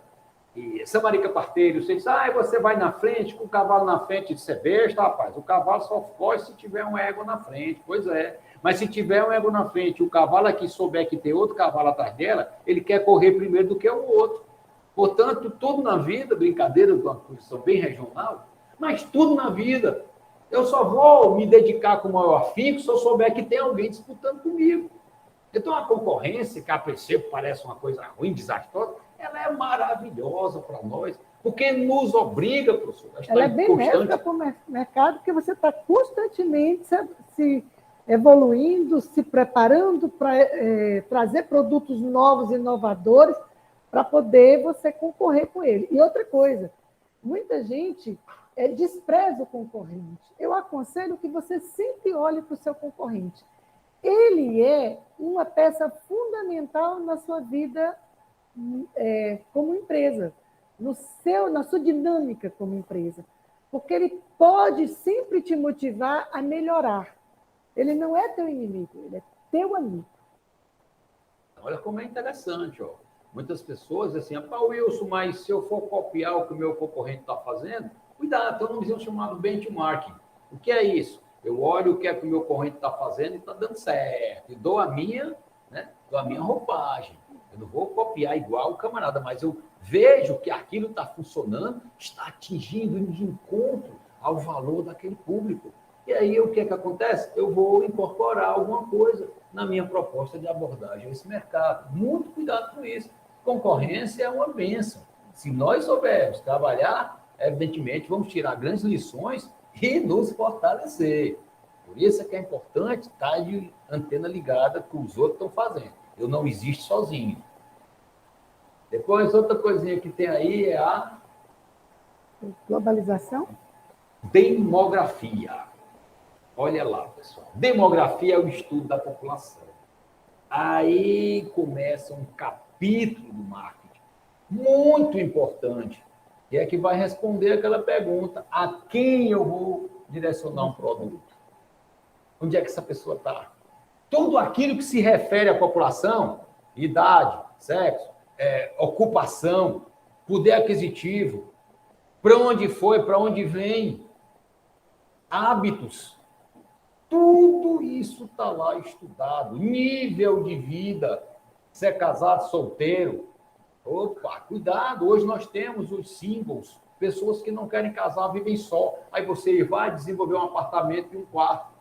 e Samarica Parteiro, você disse, você vai na frente, com o cavalo na frente, isso é besta, rapaz, o cavalo só foge se tiver um égua na frente, pois é, mas se tiver um égua na frente, o cavalo aqui souber que tem outro cavalo atrás dela, ele quer correr primeiro do que o outro. Portanto, tudo na vida, brincadeira de uma posição bem regional, mas tudo na vida, eu só vou me dedicar com o maior afinco se eu souber que tem alguém disputando comigo. Então, a concorrência, que a princípio parece uma coisa ruim, desastrosa, ela é maravilhosa para nós, porque nos obriga, professor, a estar ela é benéfica para o mercado, porque você está constantemente se evoluindo, se preparando para trazer produtos novos, inovadores, para poder você concorrer com ele. E outra coisa, muita gente despreza o concorrente. Eu aconselho que você sempre olhe para o seu concorrente. Ele é uma peça fundamental na sua vida como empresa, na sua dinâmica como empresa, porque ele pode sempre te motivar a melhorar. Ele não é teu inimigo, ele é teu amigo. Olha como é interessante, ó. Muitas pessoas assim, Wilson, mas se eu for copiar o que o meu concorrente está fazendo, cuidado, tem um nome chamado benchmarking. O que é isso? Eu olho o que é que o meu concorrente está fazendo e está dando certo. E dou a minha roupagem. Eu não vou copiar igual o camarada, mas eu vejo que aquilo está funcionando, está atingindo de encontro ao valor daquele público. E aí o que é que acontece? Eu vou incorporar alguma coisa na minha proposta de abordagem a esse mercado. Muito cuidado com isso. Concorrência é uma bênção. Se nós soubermos trabalhar, evidentemente, vamos tirar grandes lições e nos fortalecer. Por isso é que é importante estar de antena ligada com os outros estão fazendo. Eu não existo sozinho. Depois, outra coisinha que tem aí é a globalização. Demografia. Olha lá, pessoal. Demografia é o estudo da população. Aí começa um capítulo do marketing muito importante, que é que vai responder aquela pergunta: a quem eu vou direcionar um produto? Onde é que essa pessoa está? Tudo aquilo que se refere à população, idade, sexo, ocupação, poder aquisitivo, para onde foi, para onde vem, hábitos, tudo isso está lá estudado. Nível de vida, se é casado, solteiro. Opa, cuidado, hoje nós temos os singles, pessoas que não querem casar, vivem só. Aí você vai desenvolver um apartamento e um quarto.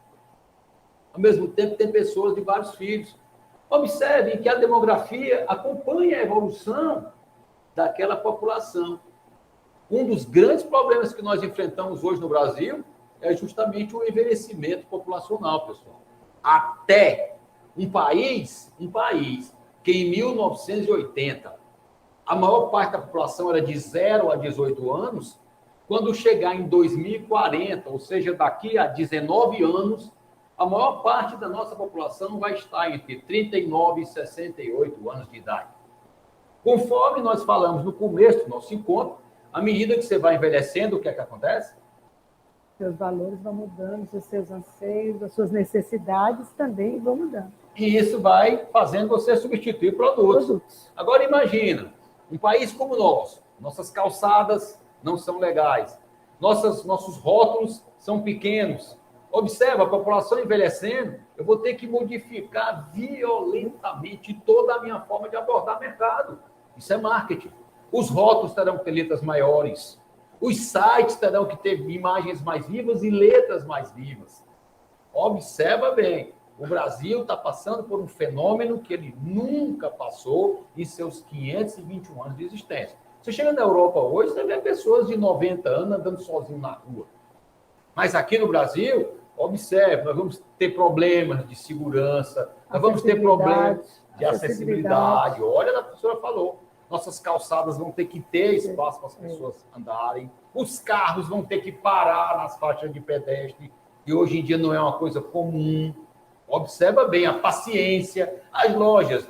Ao mesmo tempo, tem pessoas de vários filhos. Observe que a demografia acompanha a evolução daquela população. Um dos grandes problemas que nós enfrentamos hoje no Brasil é justamente o envelhecimento populacional, pessoal. Até um país que em 1980 a maior parte da população era de 0 a 18 anos, quando chegar em 2040, ou seja, daqui a 19 anos, a maior parte da nossa população vai estar entre 39 e 68 anos de idade. Conforme nós falamos no começo do nosso encontro, à medida que você vai envelhecendo, o que é que acontece? Seus valores vão mudando, os seus anseios, as suas necessidades também vão mudando. E isso vai fazendo você substituir produtos. Agora imagina, um país como o nosso, nossas calçadas não são legais, nossos rótulos são pequenos. Observa, a população envelhecendo, eu vou ter que modificar violentamente toda a minha forma de abordar mercado. Isso é marketing. Os rótulos terão que ter letras maiores. Os sites terão que ter imagens mais vivas e letras mais vivas. Observa bem, o Brasil está passando por um fenômeno que ele nunca passou em seus 521 anos de existência. Você chega na Europa hoje, você vê pessoas de 90 anos andando sozinhos na rua. Mas aqui no Brasil, observe, nós vamos ter problemas de segurança, nós vamos ter problemas de acessibilidade. Olha, a professora falou. Nossas calçadas vão ter que ter espaço para as pessoas andarem. Os carros vão ter que parar nas faixas de pedestre, que hoje em dia não é uma coisa comum. Observa bem a paciência. As lojas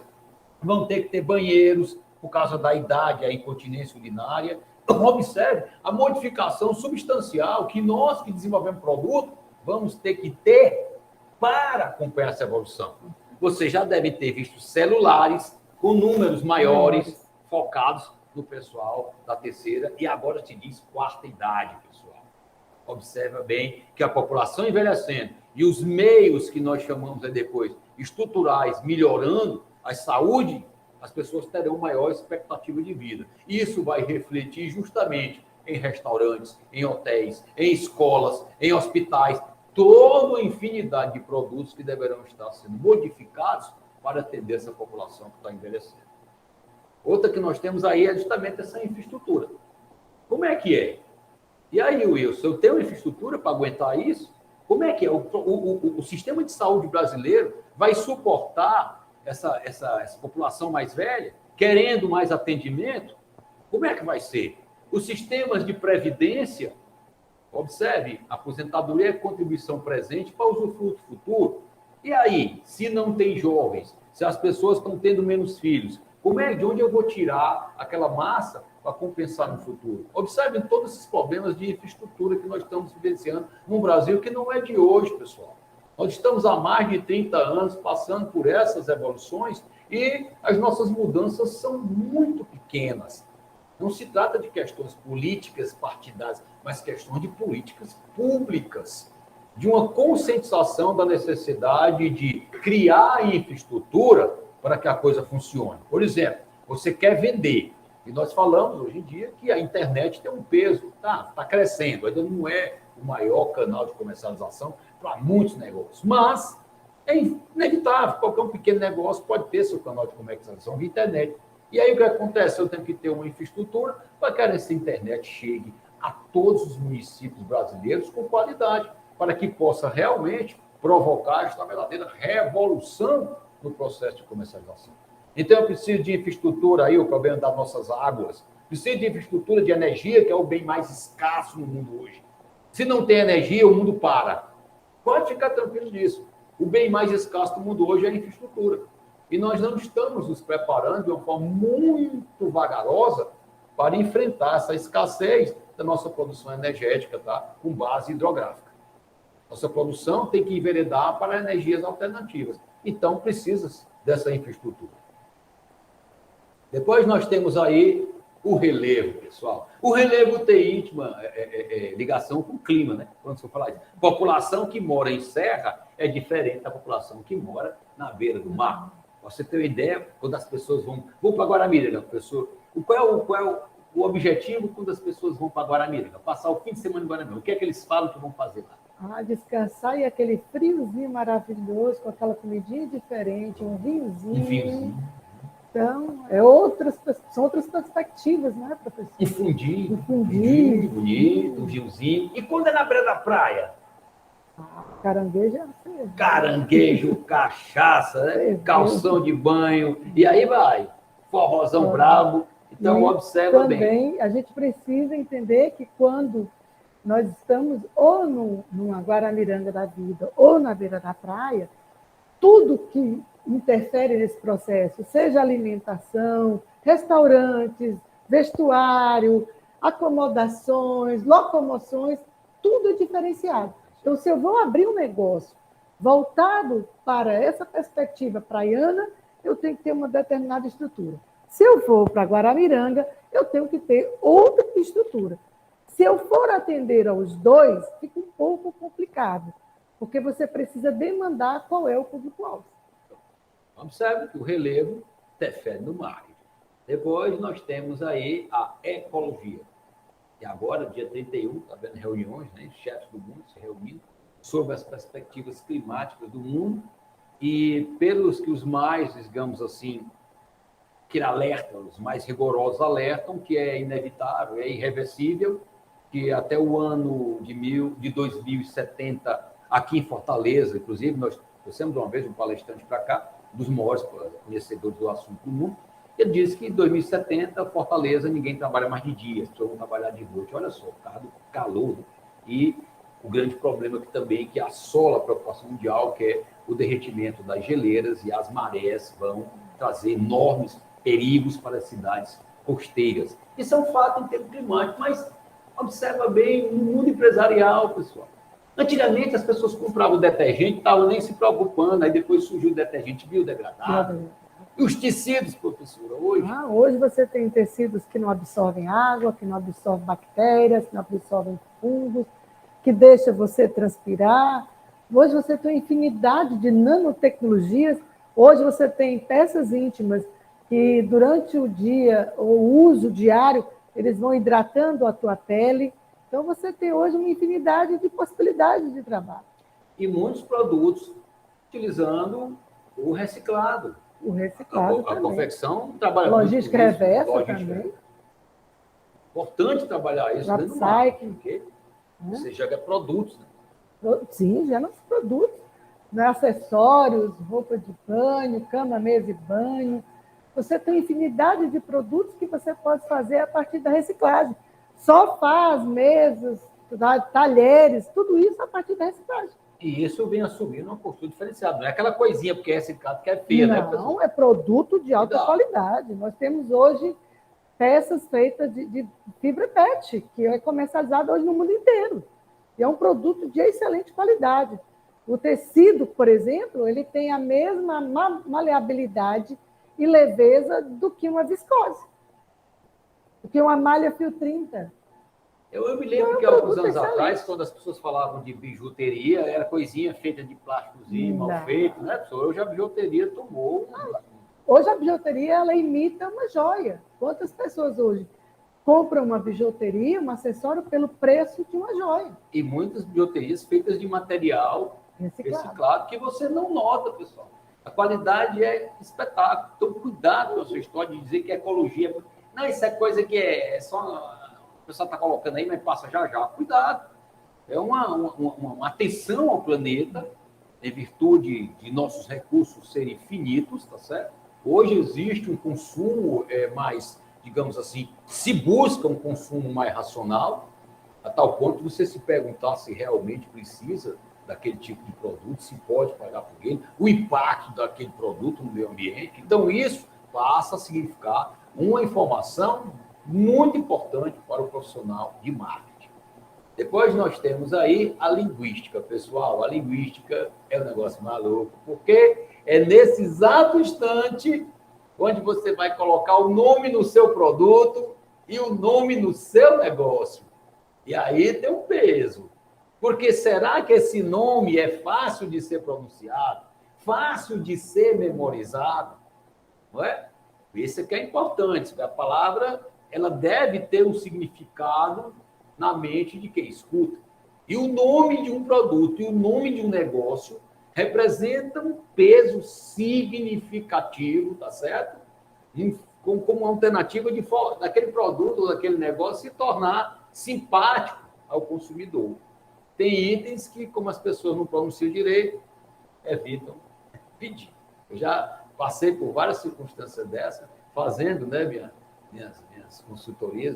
vão ter que ter banheiros por causa da idade, a incontinência urinária. Observe a modificação substancial que nós que desenvolvemos produto vamos ter que ter para acompanhar essa evolução. Você já deve ter visto celulares com números maiores, focados no pessoal da terceira e agora se diz quarta idade, pessoal. Observa bem que a população envelhecendo e os meios que nós chamamos depois estruturais melhorando a saúde, as pessoas terão maior expectativa de vida. Isso vai refletir justamente em restaurantes, em hotéis, em escolas, em hospitais, toda a infinidade de produtos que deverão estar sendo modificados para atender essa população que está envelhecendo. Outra que nós temos aí é justamente essa infraestrutura. Como é que é? E aí, Wilson, eu tenho infraestrutura para aguentar isso? Como é que é? O sistema de saúde brasileiro vai suportar essa população mais velha, querendo mais atendimento? Como é que vai ser? Os sistemas de previdência, observe, aposentadoria é contribuição presente para usufruto futuro. E aí, se não tem jovens, se as pessoas estão tendo menos filhos, de onde eu vou tirar aquela massa para compensar no futuro? Observem todos esses problemas de infraestrutura que nós estamos vivenciando num Brasil que não é de hoje, pessoal. Nós estamos há mais de 30 anos passando por essas evoluções e as nossas mudanças são muito pequenas. Não se trata de questões políticas partidárias, mas questões de políticas públicas, de uma conscientização da necessidade de criar infraestrutura para que a coisa funcione. Por exemplo, você quer vender, e nós falamos hoje em dia que a internet tem um peso, está crescendo, ainda não é o maior canal de comercialização para muitos negócios, mas é inevitável, qualquer um pequeno negócio pode ter seu canal de comercialização via internet. E aí o que acontece? Eu tenho que ter uma infraestrutura para que essa internet chegue a todos os municípios brasileiros com qualidade, para que possa realmente provocar esta verdadeira revolução no processo de comercialização. Então, eu preciso de infraestrutura aí, o problema das nossas águas. Preciso de infraestrutura de energia, que é o bem mais escasso no mundo hoje. Se não tem energia, o mundo para. Pode ficar tranquilo disso. O bem mais escasso do mundo hoje é a infraestrutura. E nós não estamos nos preparando de uma forma muito vagarosa para enfrentar essa escassez da nossa produção energética, tá? Com base hidrográfica. Nossa produção tem que enveredar para energias alternativas. Então, precisa dessa infraestrutura. Depois nós temos aí o relevo, pessoal. O relevo tem íntima ligação com o clima, né? Quando você fala isso. População que mora em serra é diferente da população que mora na beira do mar. Pra você ter uma ideia, quando as pessoas vão para Guaramiranga, professor, qual é o objetivo quando as pessoas vão para Guaramiranga? Passar o fim de semana em Guaramiranga. O que é que eles falam que vão fazer lá? Descansar e aquele friozinho maravilhoso, com aquela comidinha diferente, um vinhozinho. Um vinhozinho. Então, são outras perspectivas, né, professor? Um fundinho. Um fundinho. Bonito, um vinhozinho. E quando é na beira da praia? Caranguejo Caranguejo, cachaça, né? Calção de banho. E aí vai. Forrozão brabo. Então, observa bem. Também a gente precisa entender que quando nós estamos ou numa Guaramiranga da vida ou na beira da praia, tudo que interfere nesse processo, seja alimentação, restaurantes, vestuário, acomodações, locomoções, tudo é diferenciado. Então, se eu vou abrir um negócio voltado para essa perspectiva praiana, eu tenho que ter uma determinada estrutura. Se eu for para Guaramiranga, eu tenho que ter outra estrutura. Se eu for atender aos dois, fica um pouco complicado, porque você precisa demandar qual é o público-alvo. Observe que o relevo interfere no marketing. Depois nós temos aí a ecologia. E agora, dia 31, está vendo reuniões, né? Chefes do mundo se reunindo sobre as perspectivas climáticas do mundo e pelos que os mais, digamos assim, que alertam, os mais rigorosos alertam que é inevitável, é irreversível, que até o ano de 2070, aqui em Fortaleza, inclusive, nós trouxemos uma vez um palestrante para cá, dos maiores conhecedores do assunto do mundo, ele disse que em 2070, Fortaleza, ninguém trabalha mais de dia, as pessoas vão trabalhar de noite. Olha só, por causa do calor. E o grande problema que também que assola a preocupação mundial, que é o derretimento das geleiras e as marés vão trazer enormes perigos para as cidades costeiras. Isso é um fato em termos climáticos, mas observa bem no mundo empresarial, pessoal. Antigamente, as pessoas compravam detergente, não estavam nem se preocupando, aí depois surgiu o detergente biodegradável. E os tecidos, professora, hoje? Hoje você tem tecidos que não absorvem água, que não absorvem bactérias, que não absorvem fungos, que deixa você transpirar. Hoje você tem uma infinidade de nanotecnologias. Hoje você tem peças íntimas que, durante o dia, o uso diário, eles vão hidratando a tua pele. Então, você tem hoje uma infinidade de possibilidades de trabalho. E muitos produtos utilizando o reciclado. O reciclado A confecção trabalha logística muito com isso. reversa também. Importante trabalhar isso dentro do Upcycling. porque você joga produtos. Né? Sim, já nos produtos. Né? Acessórios, roupa de banho, cama, mesa e banho. Você tem infinidade de produtos que você pode fazer a partir da reciclagem. Sofás, mesas, talheres, tudo isso a partir da reciclagem. E isso vem assumindo uma postura diferenciada. Não é aquela coisinha porque é reciclado que é feia, né? Não, é produto de alta qualidade. Nós temos hoje peças feitas de fibra PET, que é comercializada hoje no mundo inteiro. E é um produto de excelente qualidade. O tecido, por exemplo, ele tem a mesma maleabilidade e leveza do que uma viscose, do que uma malha fio 30. Eu me lembro que alguns anos atrás, quando as pessoas falavam de bijuteria, era coisinha feita de plásticozinho, mal feito, né, professor? Hoje a bijuteria tomou. Hoje a bijuteria, ela imita uma joia. Quantas pessoas hoje compram uma bijuteria, um acessório, pelo preço de uma joia? E muitas bijuterias feitas de material reciclado que você não nota, pessoal. A qualidade é espetáculo. Então, cuidado com a sua história de dizer que é ecologia. Não, isso é coisa que é só... O pessoal está colocando aí, mas passa já já. Cuidado. É uma atenção ao planeta, em virtude de nossos recursos serem finitos, tá certo? Hoje existe um consumo mais, digamos assim, se busca um consumo mais racional, a tal ponto de você se perguntar se realmente precisa daquele tipo de produto, se pode pagar por ele, o impacto daquele produto no meio ambiente. Então, isso passa a significar uma informação muito importante para o profissional de marketing. Depois nós temos aí a linguística, pessoal. A linguística é um negócio maluco, porque é nesse exato instante onde você vai colocar o nome no seu produto e o nome no seu negócio. E aí tem um peso. Porque será que esse nome é fácil de ser pronunciado? Fácil de ser memorizado? Não é? Isso é que é importante. A palavra ela deve ter um significado na mente de quem escuta. E o nome de um produto e o nome de um negócio representam um peso significativo, tá certo? Como uma alternativa daquele produto ou daquele negócio se tornar simpático ao consumidor. Tem itens que, como as pessoas não pronunciam direito, evitam pedir. Eu já passei por várias circunstâncias dessas, fazendo, né, minhas consultorias,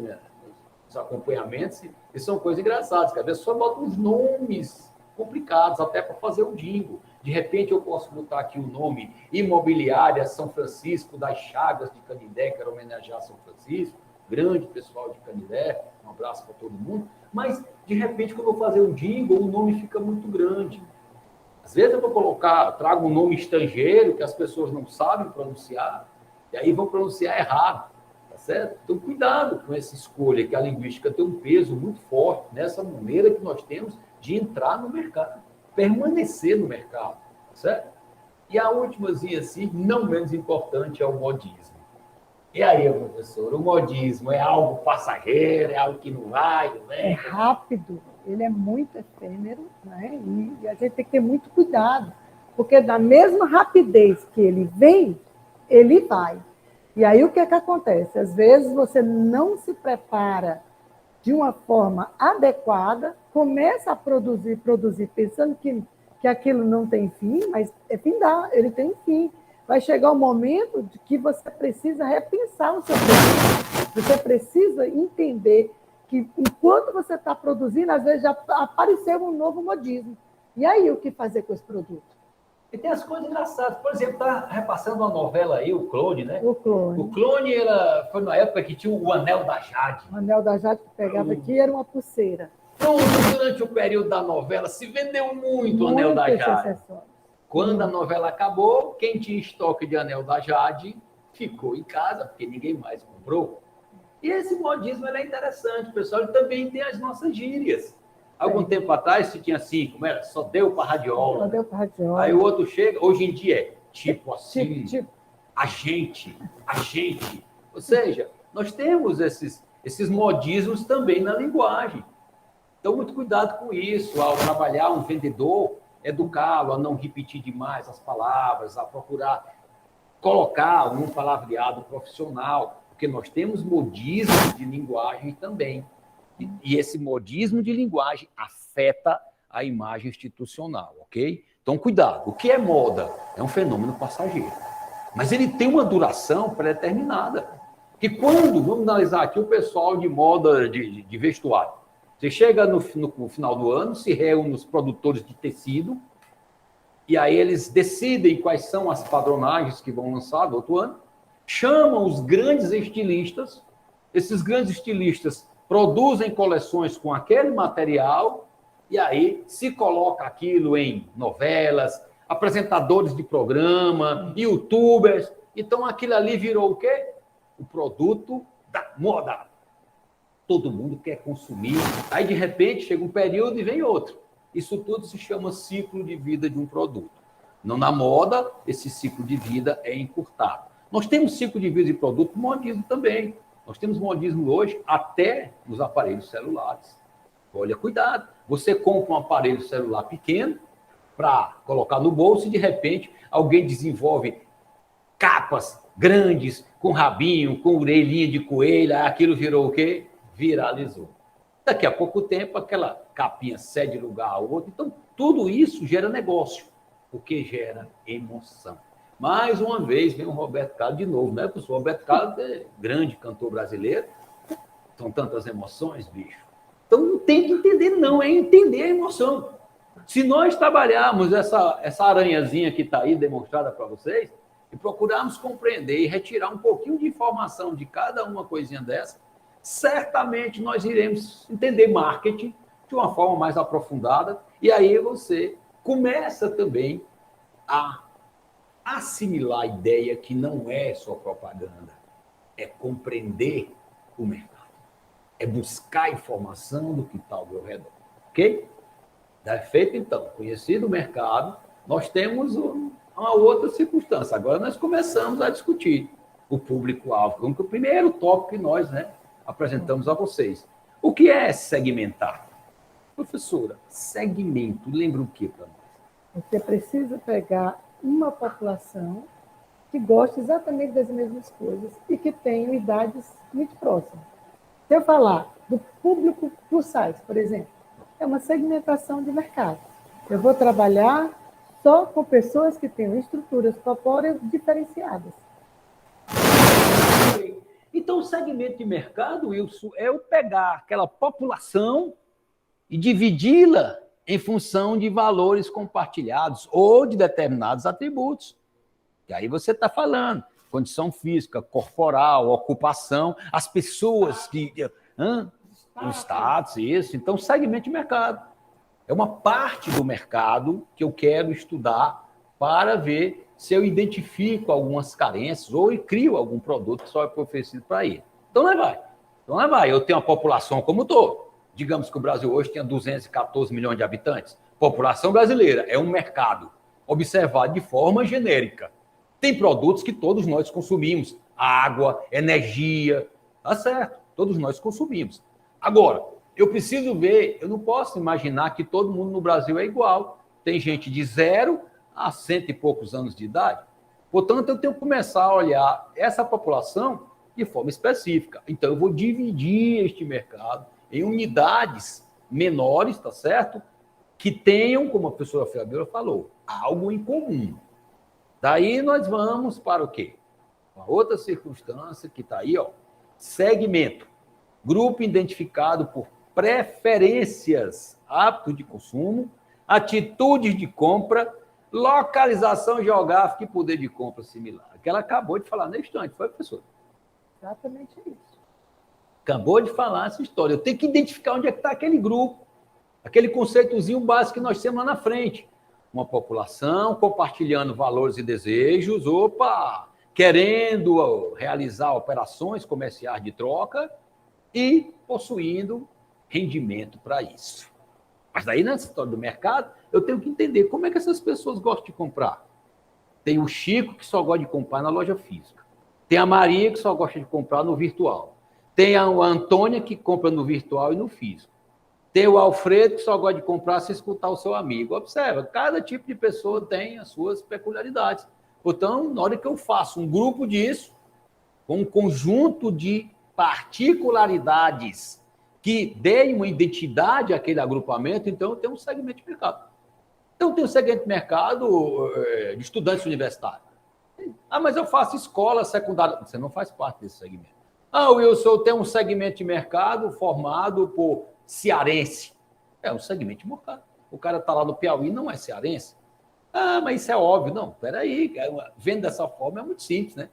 os acompanhamentos, e são coisas engraçadas, que a pessoa bota uns nomes complicados, até para fazer um jingle. De repente, eu posso botar aqui o nome Imobiliária São Francisco das Chagas de Canindé, quero homenagear São Francisco, grande pessoal de Canindé, um abraço para todo mundo, mas, de repente, quando eu vou fazer um jingle, o nome fica muito grande. Às vezes eu vou colocar, trago um nome estrangeiro que as pessoas não sabem pronunciar, e aí vão pronunciar errado, tá certo? Então, cuidado com essa escolha, que a linguística tem um peso muito forte nessa maneira que nós temos de entrar no mercado, permanecer no mercado, tá certo? E a últimazinha, assim, não menos importante, é o modismo. E aí, professor, o modismo é algo passageiro, é algo que não vai, não é rápido, ele é muito efêmero, né? E a gente tem que ter muito cuidado, porque da mesma rapidez que ele vem, ele vai. E aí o que é que acontece? Às vezes você não se prepara de uma forma adequada, começa a produzir, pensando que aquilo não tem fim, mas ele tem fim. Vai chegar um momento de que você precisa repensar o seu produto. Você precisa entender que, enquanto você está produzindo, às vezes já apareceu um novo modismo. E aí, o que fazer com esse produto? E tem as coisas engraçadas. Por exemplo, está repassando uma novela aí, o Clone, né? O Clone. O Clone foi na época que tinha o Anel da Jade. O Anel da Jade que pegava aqui era uma pulseira. Pronto, durante o período da novela se vendeu muito o Anel da Jade. Quando a novela acabou, quem tinha estoque de Anel da Jade ficou em casa, porque ninguém mais comprou. E esse modismo é interessante, pessoal. Ele também tem as nossas gírias. Algum tempo atrás, se tinha assim, como era? Só deu para radiola. Só deu para radiola. Aí o outro chega, hoje em dia é tipo assim, tipo. a gente. Ou seja, nós temos esses modismos também na linguagem. Então, muito cuidado com isso. Ao trabalhar um vendedor, educá-lo a não repetir demais as palavras, a procurar colocar um palavreado profissional, porque nós temos modismos de linguagem também. E esse modismo de linguagem afeta a imagem institucional, ok? Então, cuidado. O que é moda? É um fenômeno passageiro. Mas ele tem uma duração pré-determinada. Que quando, vamos analisar aqui o pessoal de moda de vestuário, você chega no final do ano, se reúne os produtores de tecido, e aí eles decidem quais são as padronagens que vão lançar no outro ano, chamam os grandes estilistas, esses grandes estilistas produzem coleções com aquele material, e aí se coloca aquilo em novelas, apresentadores de programa, youtubers, então aquilo ali virou o quê? O produto da moda. Todo mundo quer consumir. Aí, de repente, chega um período e vem outro. Isso tudo se chama ciclo de vida de um produto. Não na moda, esse ciclo de vida é encurtado. Nós temos ciclo de vida de produto, modismo também. Nós temos modismo hoje até nos aparelhos celulares. Olha, cuidado. Você compra um aparelho celular pequeno para colocar no bolso e, de repente, alguém desenvolve capas grandes, com rabinho, com orelhinha de coelho. Aquilo virou o quê? Viralizou. Daqui a pouco tempo, aquela capinha cede lugar ao outro. Então, tudo isso gera negócio, porque gera emoção. Mais uma vez, vem o Roberto Carlos de novo, né, professor? O Roberto Carlos é grande cantor brasileiro. São tantas emoções, bicho. Então, não tem que entender, não. É entender a emoção. Se nós trabalharmos essa aranhazinha que está aí demonstrada para vocês, e procurarmos compreender e retirar um pouquinho de informação de cada uma coisinha dessa, certamente nós iremos entender marketing, de uma forma mais aprofundada, e aí você começa também a assimilar a ideia que não é só propaganda, é compreender o mercado, é buscar informação do que está ao meu redor, ok? Feito, então, conhecido o mercado, nós temos uma outra circunstância. Agora nós começamos a discutir o público-alvo, que é o primeiro tópico que nós, né, apresentamos a vocês. O que é segmentar? Professora, segmento, lembra o que para nós? Você precisa pegar uma população que gosta exatamente das mesmas coisas e que tenha idades muito próximas. Se eu falar do público plus size, por exemplo, é uma segmentação de mercado. Eu vou trabalhar só com pessoas que tenham estruturas corpóreas diferenciadas. Então, o segmento de mercado, Wilson, é eu pegar aquela população e dividi-la em função de valores compartilhados ou de determinados atributos. E aí você está falando condição física, corporal, ocupação, as pessoas que... O status, isso. Então, segmento de mercado. É uma parte do mercado que eu quero estudar para ver se eu identifico algumas carências ou eu crio algum produto que só é oferecido para ele. Então, lá vai. Eu tenho uma população como estou. Digamos que o Brasil hoje tenha 214 milhões de habitantes. População brasileira é um mercado observado de forma genérica. Tem produtos que todos nós consumimos. Água, energia, tá certo. Todos nós consumimos. Agora, eu preciso ver, eu não posso imaginar que todo mundo no Brasil é igual. Tem gente de 0 a 100 e poucos anos de idade. Portanto, eu tenho que começar a olhar essa população de forma específica. Então, eu vou dividir este mercado em unidades menores, tá certo? Que tenham, como a professora Fabiola falou, algo em comum. Daí nós vamos para o quê? Uma outra circunstância que está aí, ó, segmento. Grupo identificado por preferências, hábitos de consumo, atitudes de compra, localização geográfica e poder de compra similar. Que ela acabou de falar na instante, foi, professor? Exatamente isso. Acabou de falar essa história. Eu tenho que identificar onde é que está aquele grupo, aquele conceitozinho básico que nós temos lá na frente. Uma população compartilhando valores e desejos, querendo realizar operações comerciais de troca, e possuindo rendimento para isso. Mas daí, nessa história do mercado, eu tenho que entender como é que essas pessoas gostam de comprar. Tem o Chico, que só gosta de comprar na loja física. Tem a Maria, que só gosta de comprar no virtual. Tem a Antônia, que compra no virtual e no físico. Tem o Alfredo, que só gosta de comprar se escutar o seu amigo. Observa, cada tipo de pessoa tem as suas peculiaridades. Portanto, na hora que eu faço um grupo disso, com um conjunto de particularidades que deem uma identidade àquele agrupamento, então eu tenho um segmento de mercado. Então, eu tenho um segmento de mercado de estudantes universitários. Mas eu faço escola secundária. Você não faz parte desse segmento. Wilson, eu tenho um segmento de mercado formado por cearense. É um segmento de mercado. O cara está lá no Piauí, não é cearense. Mas isso é óbvio. Não, peraí. Vendo dessa forma é muito simples, né?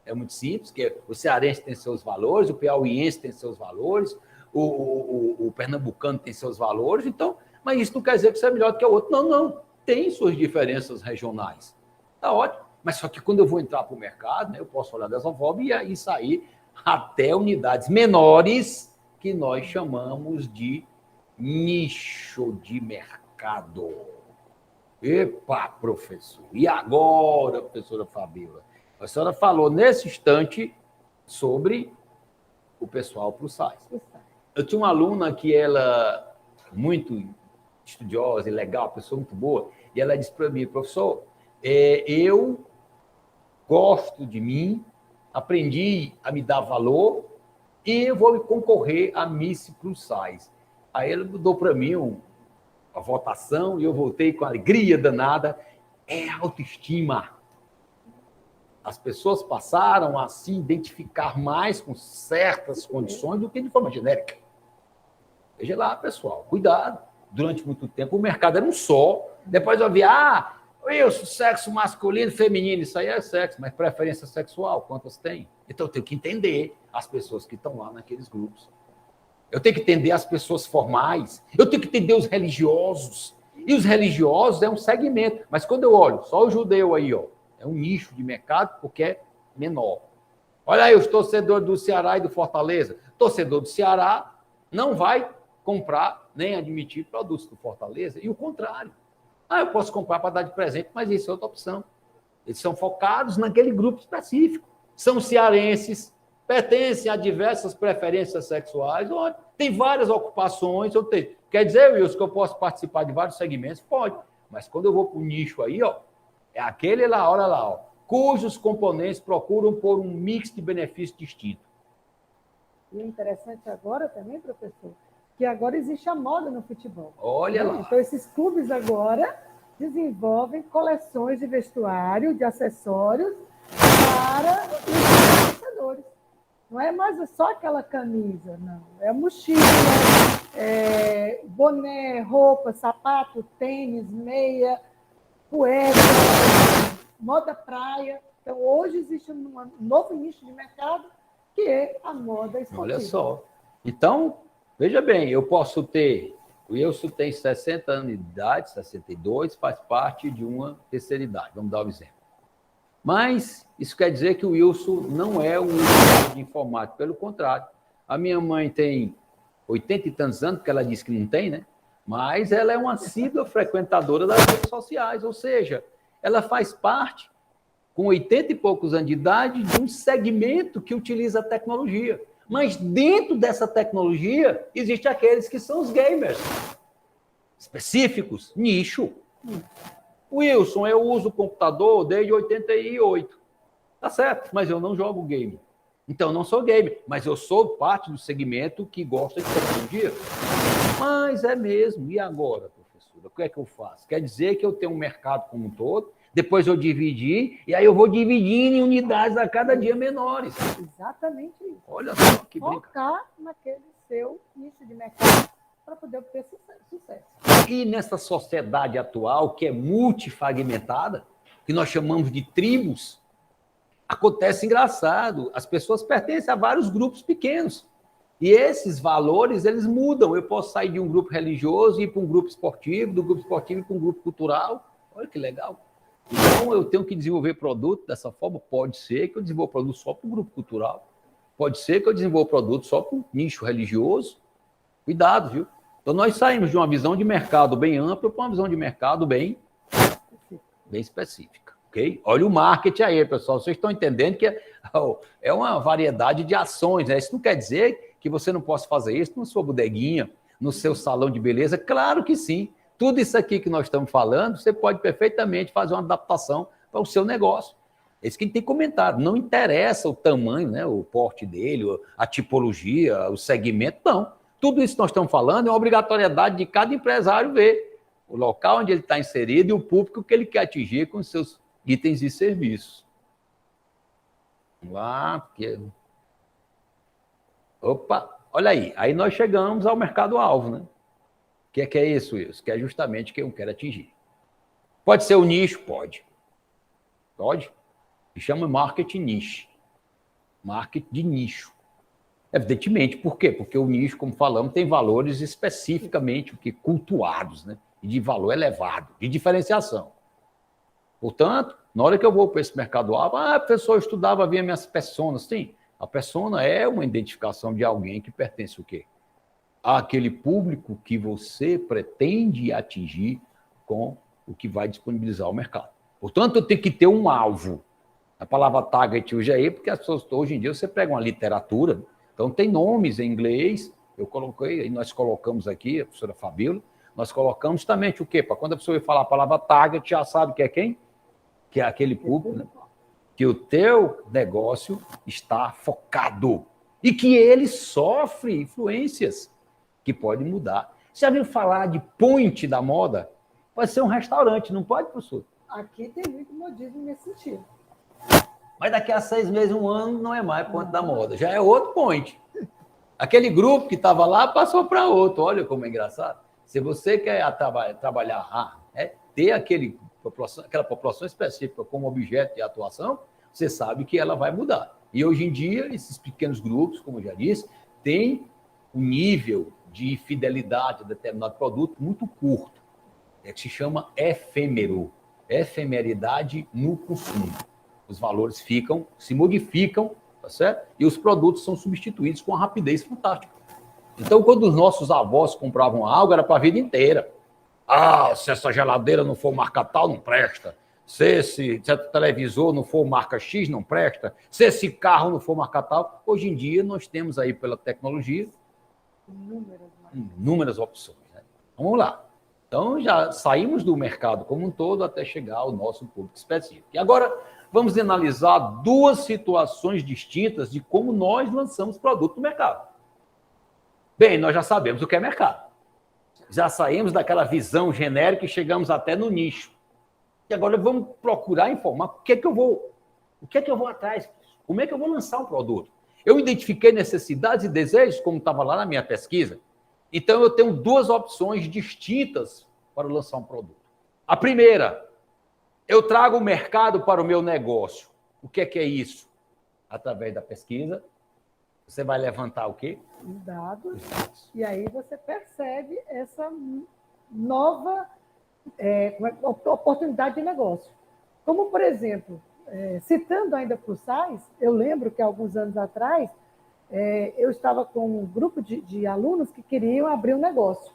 É muito simples, porque o cearense tem seus valores, o piauiense tem seus valores, o pernambucano tem seus valores, então, mas isso não quer dizer que você é melhor do que o outro. Não. Tem suas diferenças regionais. Tá ótimo. Mas só que quando eu vou entrar para o mercado, né, eu posso olhar dessa forma e sair até unidades menores que nós chamamos de nicho de mercado. Epa, professor. E agora, professora Fabiola? A senhora falou nesse instante sobre o pessoal plus size. Eu tinha uma aluna que ela, muito estudiosa e legal, pessoa muito boa, e ela disse para mim, professor, eu gosto de mim, aprendi a me dar valor e eu vou concorrer a Miss Plus Size. Aí ela mudou para mim a votação e eu voltei com alegria danada. É autoestima. As pessoas passaram a se identificar mais com certas condições do que de forma genérica. Veja lá, pessoal, cuidado. Durante muito tempo o mercado era um só. Depois eu vi, isso, sexo masculino, feminino, isso aí é sexo, mas preferência sexual, quantas tem? Então eu tenho que entender as pessoas que estão lá naqueles grupos. Eu tenho que entender as pessoas formais, eu tenho que entender os religiosos. E os religiosos é um segmento. Mas quando eu olho só o judeu aí, ó, é um nicho de mercado porque é menor. Olha aí os torcedores do Ceará e do Fortaleza. Torcedor do Ceará não vai comprar nem admitir produtos do Fortaleza. E o contrário. Eu posso comprar para dar de presente, mas isso é outra opção. Eles são focados naquele grupo específico. São cearenses, pertencem a diversas preferências sexuais, tem várias ocupações. Quer dizer, Wilson, que eu posso participar de vários segmentos? Pode. Mas quando eu vou para o nicho aí, ó, é aquele lá, olha lá, ó, cujos componentes procuram por um mix de benefícios distinto. E o interessante agora também, professor, que agora existe a moda no futebol. Olha lá. Então, esses clubes agora desenvolvem coleções de vestuário, de acessórios para os torcedores. Não é mais só aquela camisa, não. É mochila, boné, roupa, sapato, tênis, meia, cueca, moda praia. Então, hoje existe um novo nicho de mercado que é a moda esportiva. Olha só. Então, veja bem, eu posso ter... O Wilson tem 60 anos de idade, 62, faz parte de uma terceira idade. Vamos dar um exemplo. Mas isso quer dizer que o Wilson não é um usuário de informática. Pelo contrário, a minha mãe tem 80 e tantos anos, porque ela disse que não tem, né? Mas ela é uma assídua frequentadora das redes sociais, ou seja, ela faz parte, com 80 e poucos anos de idade, de um segmento que utiliza a tecnologia. Mas dentro dessa tecnologia, existem aqueles que são os gamers. Específicos, nicho. Wilson, eu uso o computador desde 88. Tá certo, mas eu não jogo game. Então, eu não sou gamer, mas eu sou parte do segmento que gosta de tecnologia. Mas é mesmo. E agora, professora? O que é que eu faço? Quer dizer que eu tenho um mercado como um todo, depois eu dividi, e aí eu vou dividindo em unidades a cada dia menores. Exatamente isso. Olha só que brincadeira. Focar naquele seu nicho de mercado para poder obter sucesso. E nessa sociedade atual, que é multifragmentada, que nós chamamos de tribos, acontece engraçado. As pessoas pertencem a vários grupos pequenos. E esses valores, eles mudam. Eu posso sair de um grupo religioso e ir para um grupo esportivo, do grupo esportivo ir para um grupo cultural. Olha que legal. Então, eu tenho que desenvolver produto dessa forma? Pode ser que eu desenvolva produto só para o grupo cultural. Pode ser que eu desenvolva produto só para o nicho religioso. Cuidado, viu? Então, nós saímos de uma visão de mercado bem ampla para uma visão de mercado bem específica. Okay? Olha o marketing aí, pessoal. Vocês estão entendendo que é uma variedade de ações, né? Isso não quer dizer que você não possa fazer isso na sua bodeguinha, no seu salão de beleza. Claro que sim. Tudo isso aqui que nós estamos falando, você pode perfeitamente fazer uma adaptação para o seu negócio. É isso que a gente tem comentado. Não interessa o tamanho, né, o porte dele, a tipologia, o segmento, não. Tudo isso que nós estamos falando é uma obrigatoriedade de cada empresário ver o local onde ele está inserido e o público que ele quer atingir com os seus itens e serviços. Vamos lá. Porque... Opa, olha aí. Aí nós chegamos ao mercado-alvo, né? O que é isso? Que é justamente o que eu quero atingir. Pode ser o nicho? Pode. Pode. Se chama marketing niche. Marketing de nicho. Evidentemente, por quê? Porque o nicho, como falamos, tem valores especificamente cultuados, né? E de valor elevado, de diferenciação. Portanto, na hora que eu vou para esse mercado-alvo, a pessoa estudava, via minhas personas. Sim, a persona é uma identificação de alguém que pertence o quê? Àquele público que você pretende atingir com o que vai disponibilizar o mercado. Portanto, eu tenho que ter um alvo. A palavra target hoje é aí, porque as pessoas, hoje em dia você pega uma literatura, então tem nomes em inglês, eu coloquei, nós colocamos aqui, a professora Fabíola, nós colocamos justamente o quê? Para quando a pessoa falar a palavra target, já sabe que é quem? Que é aquele público, né? Que o teu negócio está focado e que ele sofre influências que podem mudar. Você já viu falar de point da moda? Pode ser um restaurante, não pode, professor? Aqui tem muito modismo nesse sentido. Mas daqui a 6 meses, 1 ano, não é mais ponto da moda. Já é outro point. Aquele grupo que estava lá passou para outro. Olha como é engraçado. Se você quer trabalhar, ter aquela população específica como objeto de atuação, você sabe que ela vai mudar. E hoje em dia, esses pequenos grupos, como eu já disse, têm o nível de fidelidade a determinado produto muito curto. É que se chama efêmero, efemeridade no consumo. Os valores se modificam, tá certo? E os produtos são substituídos com uma rapidez fantástica. Então, quando os nossos avós compravam algo, era para a vida inteira. Ah, se essa geladeira não for marca tal, não presta. Se esse televisor não for marca X, não presta. Se esse carro não for marca tal. Hoje em dia, nós temos aí, pela tecnologia, inúmeras opções. Né? Vamos lá. Então, já saímos do mercado como um todo até chegar ao nosso público específico. E agora, vamos analisar duas situações distintas de como nós lançamos produto no mercado. Bem, nós já sabemos o que é mercado. Já saímos daquela visão genérica e chegamos até no nicho. E agora vamos procurar informar o que é que eu vou atrás, como é que eu vou lançar um produto. Eu identifiquei necessidades e desejos, como estava lá na minha pesquisa. Então, eu tenho duas opções distintas para lançar um produto. A primeira, eu trago o mercado para o meu negócio. O que é isso? Através da pesquisa, você vai levantar o quê? Os dados. E aí você percebe essa nova oportunidade de negócio. Como, por exemplo, citando ainda para o SAIS, eu lembro que alguns anos atrás, eu estava com um grupo de alunos que queriam abrir um negócio.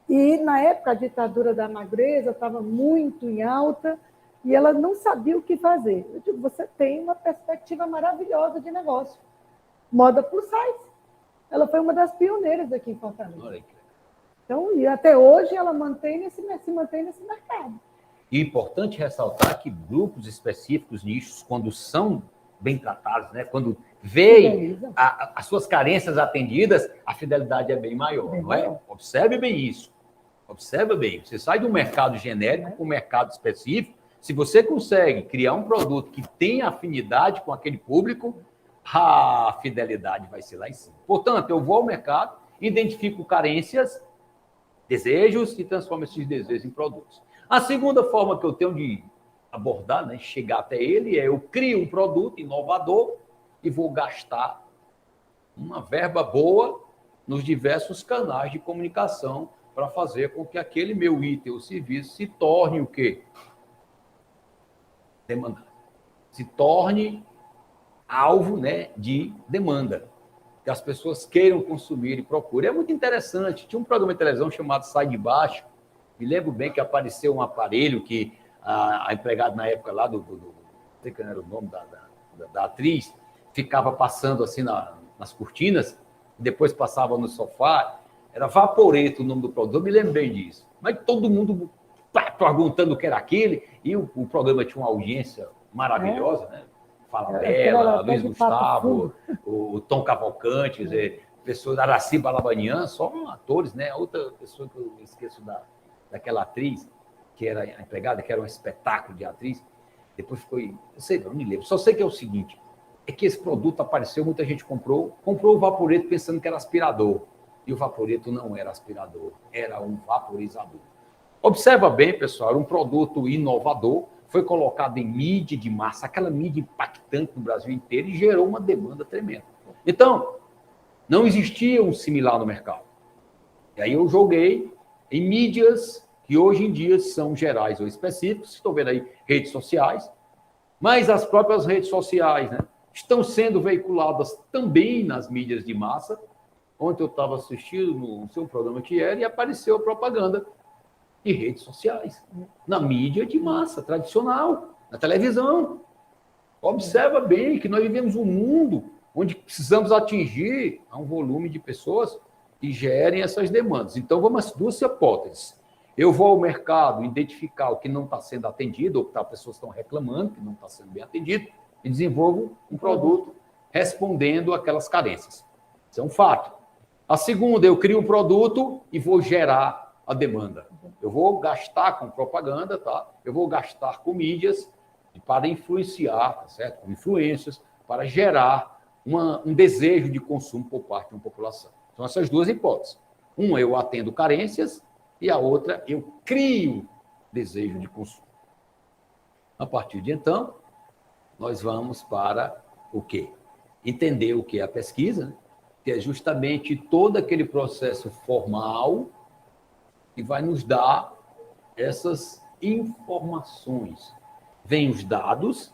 E, na época, a ditadura da magreza estava muito em alta e ela não sabia o que fazer. Eu digo, você tem uma perspectiva maravilhosa de negócio. Moda plus size. Ela foi uma das pioneiras aqui em Fortaleza. Então, e até hoje ela se mantém nesse mercado. E é importante ressaltar que grupos específicos, nichos, quando são bem tratados, né? Quando veem as suas carências atendidas, a fidelidade é bem maior, não é? Observe bem isso. Observe bem. Você sai do mercado genérico para o mercado específico. Se você consegue criar um produto que tenha afinidade com aquele público, a fidelidade vai ser lá em cima. Portanto, eu vou ao mercado, identifico carências, desejos e transformo esses desejos em produtos. A segunda forma que eu tenho de abordar, né, chegar até ele, eu crio um produto inovador e vou gastar uma verba boa nos diversos canais de comunicação para fazer com que aquele meu item ou serviço se torne o quê? Demandado. Se torne alvo, né, de demanda, que as pessoas queiram consumir e procurem. É muito interessante. Tinha um programa de televisão chamado Sai de Baixo. Me lembro bem que apareceu um aparelho que a empregada na época lá não sei qual era o nome da atriz, ficava passando assim nas cortinas, depois passava no sofá. Era Vaporeto o nome do produto. Eu me lembrei disso. Mas todo mundo perguntando o que era aquilo, e o programa tinha uma audiência maravilhosa, né? Fala Bela, Luiz Gustavo, o Tom Cavalcante, pessoas, Araci Balabanian, só atores, né? Outra pessoa que eu esqueço daquela atriz, que era a empregada, que era um espetáculo de atriz, depois ficou, eu sei, não me lembro, só sei que é o seguinte, é que esse produto apareceu, muita gente comprou o Vaporeto pensando que era aspirador, e o Vaporeto não era aspirador, era um vaporizador. Observa bem, pessoal, era um produto inovador, foi colocado em mídia de massa, aquela mídia impactante no Brasil inteiro, e gerou uma demanda tremenda. Então, não existia um similar no mercado. E aí eu joguei em mídias que hoje em dia são gerais ou específicas, estão vendo aí redes sociais, mas as próprias redes sociais, né, estão sendo veiculadas também nas mídias de massa. Ontem eu estava assistindo no seu programa que era e apareceu a propaganda de redes sociais, na mídia de massa tradicional, na televisão. Observa bem que nós vivemos um mundo onde precisamos atingir um volume de pessoas que gerem essas demandas. Então, vamos às duas hipóteses. Eu vou ao mercado identificar o que não está sendo atendido, ou que as pessoas estão reclamando que não está sendo bem atendido, e desenvolvo um produto respondendo àquelas carências. Isso é um fato. A segunda, eu crio um produto e vou gerar a demanda. Eu vou gastar com propaganda, tá? Eu vou gastar com mídias para influenciar, tá certo? Com influências, para gerar um desejo de consumo por parte de uma população. São essas duas hipóteses. Uma, eu atendo carências, e a outra, eu crio desejo de consumo. A partir de então, nós vamos para o quê? Entender o que é a pesquisa, né? que é justamente todo aquele processo formal que vai nos dar essas informações. Vêm os dados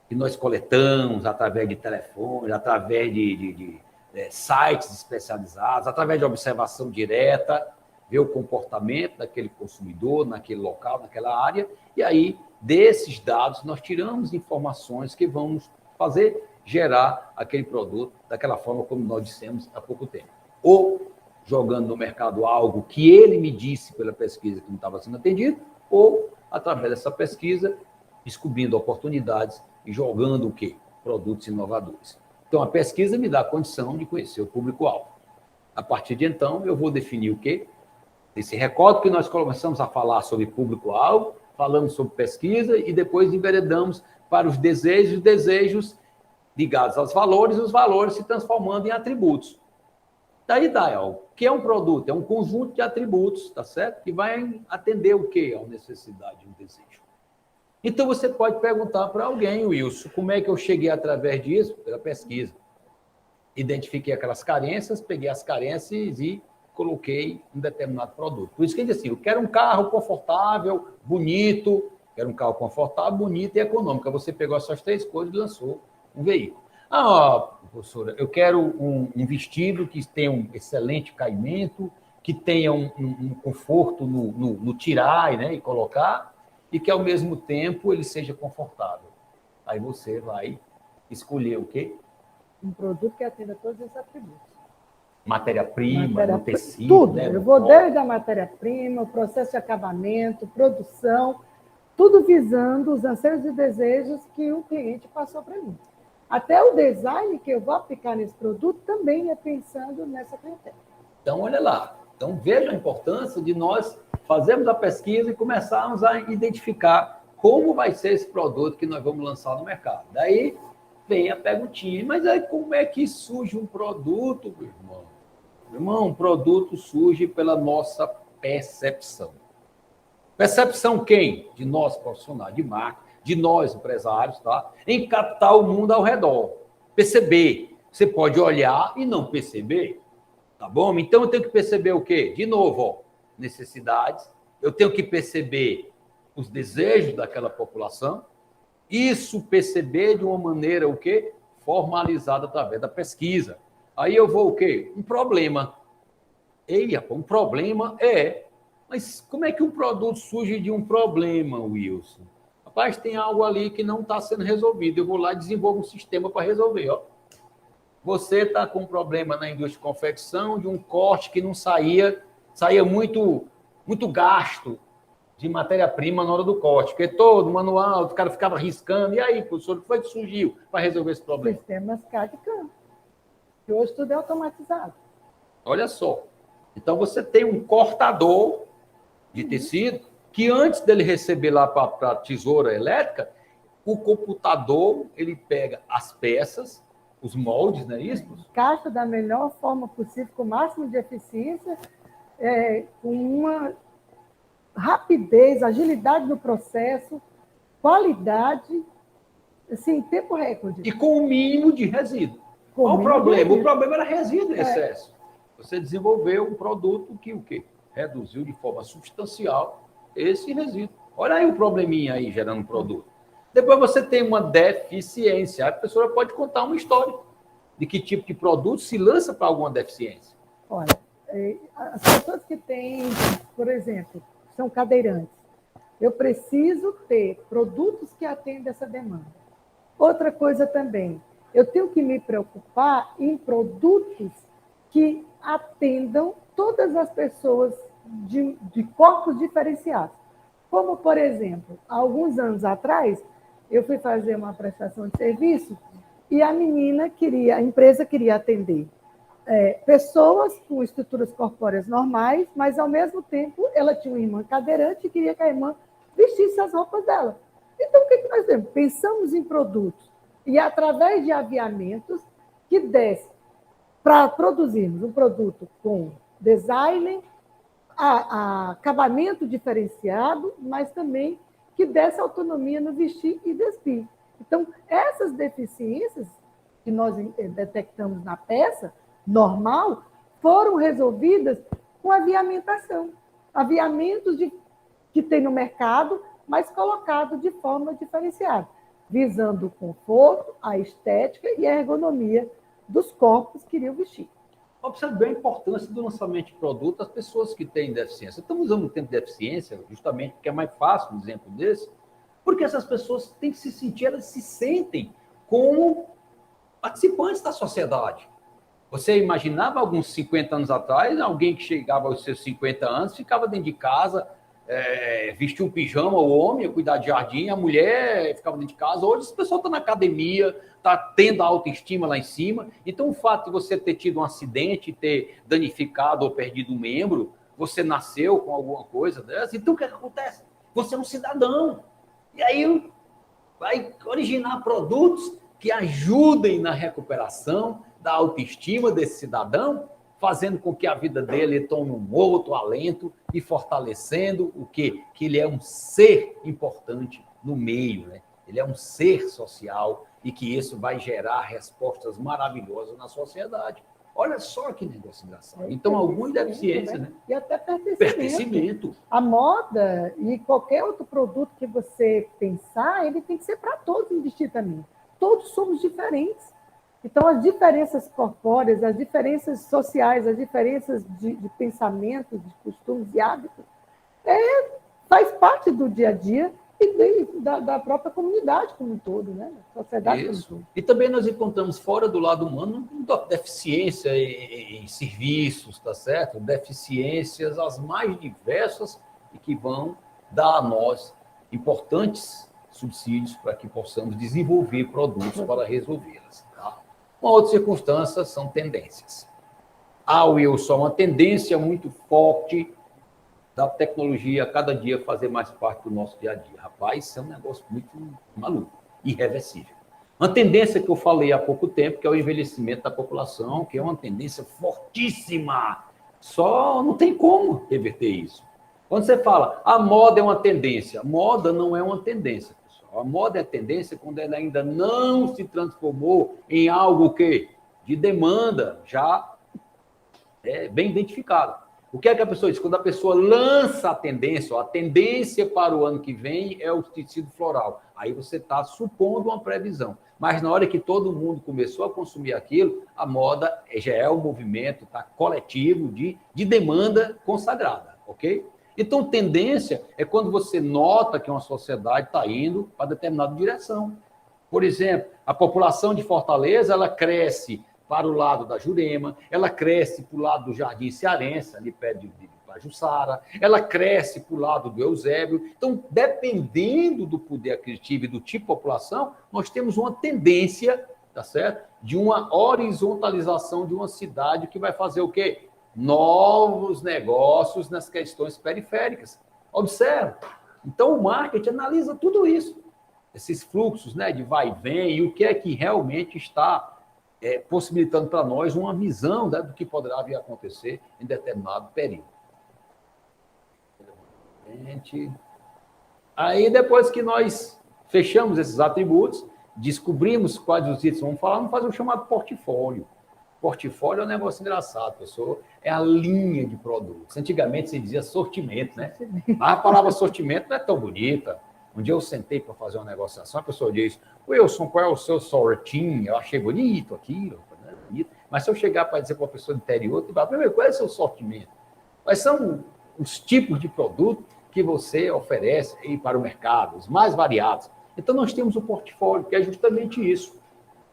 que nós coletamos através de telefones, através de sites especializados, através de observação direta, ver o comportamento daquele consumidor naquele local, naquela área, e aí, desses dados, nós tiramos informações que vão nos fazer gerar aquele produto daquela forma como nós dissemos há pouco tempo. Ou jogando no mercado algo que ele me disse pela pesquisa que não estava sendo atendido, ou, através dessa pesquisa, descobrindo oportunidades e jogando o quê? Produtos inovadores. Então, a pesquisa me dá a condição de conhecer o público-alvo. A partir de então, eu vou definir o quê? Esse recorte que nós começamos a falar sobre público-alvo, falamos sobre pesquisa e depois enveredamos para os desejos ligados aos valores e os valores se transformando em atributos. Daí dá, o que é um produto? É um conjunto de atributos, tá certo? Que vai atender o quê? A necessidade e o desejo. Então, você pode perguntar para alguém, Wilson, como é que eu cheguei através disso? Pela pesquisa. Identifiquei aquelas carências, peguei as carências e coloquei um determinado produto. Por isso que ele diz assim, eu quero um carro confortável, bonito, quero um carro confortável, bonito e econômico. Você pegou essas 3 coisas e lançou um veículo. Professora, eu quero um vestido que tenha um excelente caimento, que tenha um conforto no tirar, né, e colocar, e que, ao mesmo tempo, ele seja confortável. Aí você vai escolher o quê? Um produto que atenda todos esses atributos. Matéria-prima, no tecido. Tudo. Né? Eu vou desde a matéria-prima, o processo de acabamento, produção, tudo visando os anseios e desejos que o cliente passou para mim. Até o design que eu vou aplicar nesse produto também é pensando nessa clientela. Então, olha lá. Então, veja a importância de nós fazermos a pesquisa e começarmos a identificar como vai ser esse produto que nós vamos lançar no mercado. Daí vem a perguntinha, mas aí como é que surge um produto, meu irmão? Meu irmão, um produto surge pela nossa percepção. Percepção quem? De nós profissionais de marketing, de nós empresários, tá? Em captar o mundo ao redor. Perceber. Você pode olhar e não perceber. Tá bom? Então, eu tenho que perceber o quê? De novo, ó, necessidades. Eu tenho que perceber os desejos daquela população. Isso perceber de uma maneira, o quê? Formalizada através da pesquisa. Aí eu vou o quê? Um problema. Ei, um problema é... Mas como é que um produto surge de um problema, Wilson? Rapaz, tem algo ali que não está sendo resolvido. Eu vou lá e desenvolvo um sistema para resolver, ó. Você está com um problema na indústria de confecção, de um corte que não saía muito gasto de matéria-prima na hora do corte, porque todo manual, o cara ficava riscando. E aí, professor, o que foi que surgiu para resolver esse problema? Sistemas CAD/CAM, que hoje tudo é automatizado. Olha só. Então, você tem um cortador de tecido que, antes dele receber lá para a tesoura elétrica, o computador, ele pega as peças, os moldes, não é isso? Encaixa da melhor forma possível, com o máximo de eficiência, com uma rapidez, agilidade no processo, qualidade, assim, tempo recorde. E com o mínimo de resíduo. Qual o problema? O problema era resíduo em excesso. Você desenvolveu um produto que o quê? Reduziu de forma substancial esse resíduo. Olha aí o probleminha aí gerando um produto. Depois você tem uma deficiência. A pessoa pode contar uma história de que tipo de produto se lança para alguma deficiência. Olha, as pessoas que têm, por exemplo, são cadeirantes, eu preciso ter produtos que atendam essa demanda. Outra coisa também, eu tenho que me preocupar em produtos que atendam todas as pessoas de corpos diferenciados. Como, por exemplo, há alguns anos atrás, eu fui fazer uma prestação de serviço e a empresa queria atender pessoas com estruturas corpóreas normais, mas, ao mesmo tempo, ela tinha uma irmã cadeirante e queria que a irmã vestisse as roupas dela. Então, o que nós temos? Pensamos em produtos e, através de aviamentos, que desse para produzirmos um produto com design, acabamento diferenciado, mas também que desse autonomia no vestir e despir. Então, essas deficiências que nós detectamos na peça, normal foram resolvidas com aviamentação. Aviamentos que tem no mercado, mas colocado de forma diferenciada, visando o conforto, a estética e a ergonomia dos corpos que iriam vestir. Observe bem a importância do lançamento de produto às pessoas que têm deficiência. Estamos usando o tempo de deficiência, justamente porque é mais fácil um exemplo desse, porque essas pessoas têm que se sentir, elas se sentem como participantes da sociedade. Você imaginava alguns 50 anos atrás, alguém que chegava aos seus 50 anos, ficava dentro de casa, vestia um pijama, o homem ia cuidar de jardim, a mulher ficava dentro de casa. Hoje as pessoas estão na academia, está tendo a autoestima lá em cima. Então o fato de você ter tido um acidente, ter danificado ou perdido um membro, você nasceu com alguma coisa dessa, então o que acontece? Você é um cidadão. E aí vai originar produtos que ajudem na recuperação da autoestima desse cidadão, fazendo com que a vida dele tome um outro alento e fortalecendo o quê? Que ele é um ser importante no meio, né? Ele é um ser social e que isso vai gerar respostas maravilhosas na sociedade. Olha só que negócio engraçado. Então, alguma deficiência, né? E até Pertencimento. A moda e qualquer outro produto que você pensar, ele tem que ser para todos indistintamente. Todos somos diferentes. Então, as diferenças corpóreas, as diferenças sociais, as diferenças de pensamento, de costumes e hábitos, faz parte do dia a dia e da própria comunidade como um todo, né? Da sociedade como um todo. E também nós encontramos fora do lado humano deficiência em serviços, tá certo? Deficiências as mais diversas e que vão dar a nós importantes subsídios para que possamos desenvolver produtos para resolvê-las. Tá? Uma outra circunstância são tendências. Wilson, uma tendência muito forte da tecnologia a cada dia fazer mais parte do nosso dia a dia. Rapaz, isso é um negócio muito maluco, irreversível. Uma tendência que eu falei há pouco tempo, que é o envelhecimento da população, que é uma tendência fortíssima. Só não tem como reverter isso. Quando você fala, a moda é uma tendência, moda não é uma tendência, pessoal. A moda é tendência quando ela ainda não se transformou em algo que de demanda já bem identificado. O que é que a pessoa diz? Quando a pessoa lança a tendência para o ano que vem é o tecido floral. Aí você está supondo uma previsão. Mas na hora que todo mundo começou a consumir aquilo, a moda já é um movimento coletivo de demanda consagrada, ok? Então, tendência é quando você nota que uma sociedade está indo para determinada direção. Por exemplo, a população de Fortaleza, ela cresce para o lado da Jurema, ela cresce para o lado do Jardim Cearense, ali perto de Pajuçara, ela cresce para o lado do Eusébio. Então, dependendo do poder aquisitivo e do tipo de população, nós temos uma tendência, tá certo? De uma horizontalização de uma cidade que vai fazer o quê? Novos negócios nas questões periféricas. Observe. Então, o marketing analisa tudo isso. Esses fluxos, né, de vai e vem, e o que é que realmente está possibilitando para nós uma visão, né, do que poderá vir a acontecer em determinado período. Aí, depois que nós fechamos esses atributos, descobrimos quais os itens vamos falar, vamos fazer o chamado portfólio. Portfólio é um negócio engraçado, pessoal. É a linha de produtos. Antigamente se dizia sortimento, né? Mas a palavra sortimento não é tão bonita. Um dia eu sentei para fazer uma negociação, a pessoa diz, Wilson, qual é o seu sortinho? Eu achei bonito aquilo, né? Bonito. Mas se eu chegar para dizer para uma pessoa do interior, eu falo, primeiro, qual é o seu sortimento? Quais são os tipos de produto que você oferece aí para o mercado, os mais variados? Então, nós temos o portfólio, que é justamente isso.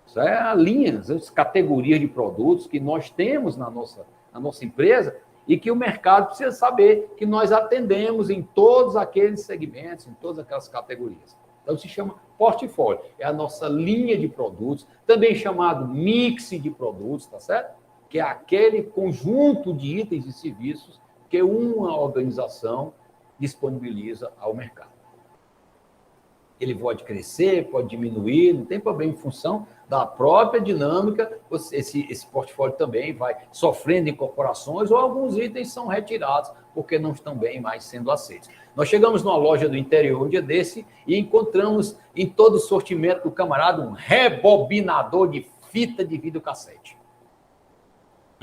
Isso é a linha, as categorias de produtos que nós temos na nossa empresa e que o mercado precisa saber que nós atendemos em todos aqueles segmentos, em todas aquelas categorias. Então, se chama portfólio. É a nossa linha de produtos, também chamado mix de produtos, tá certo? Que é aquele conjunto de itens e serviços que uma organização disponibiliza ao mercado. Ele pode crescer, pode diminuir, não tem problema, em função da própria dinâmica, esse portfólio também vai sofrendo incorporações ou alguns itens são retirados porque não estão bem mais sendo aceitos. Nós chegamos numa loja do interior um dia desse e encontramos em todo o sortimento do camarada um rebobinador de fita de videocassete.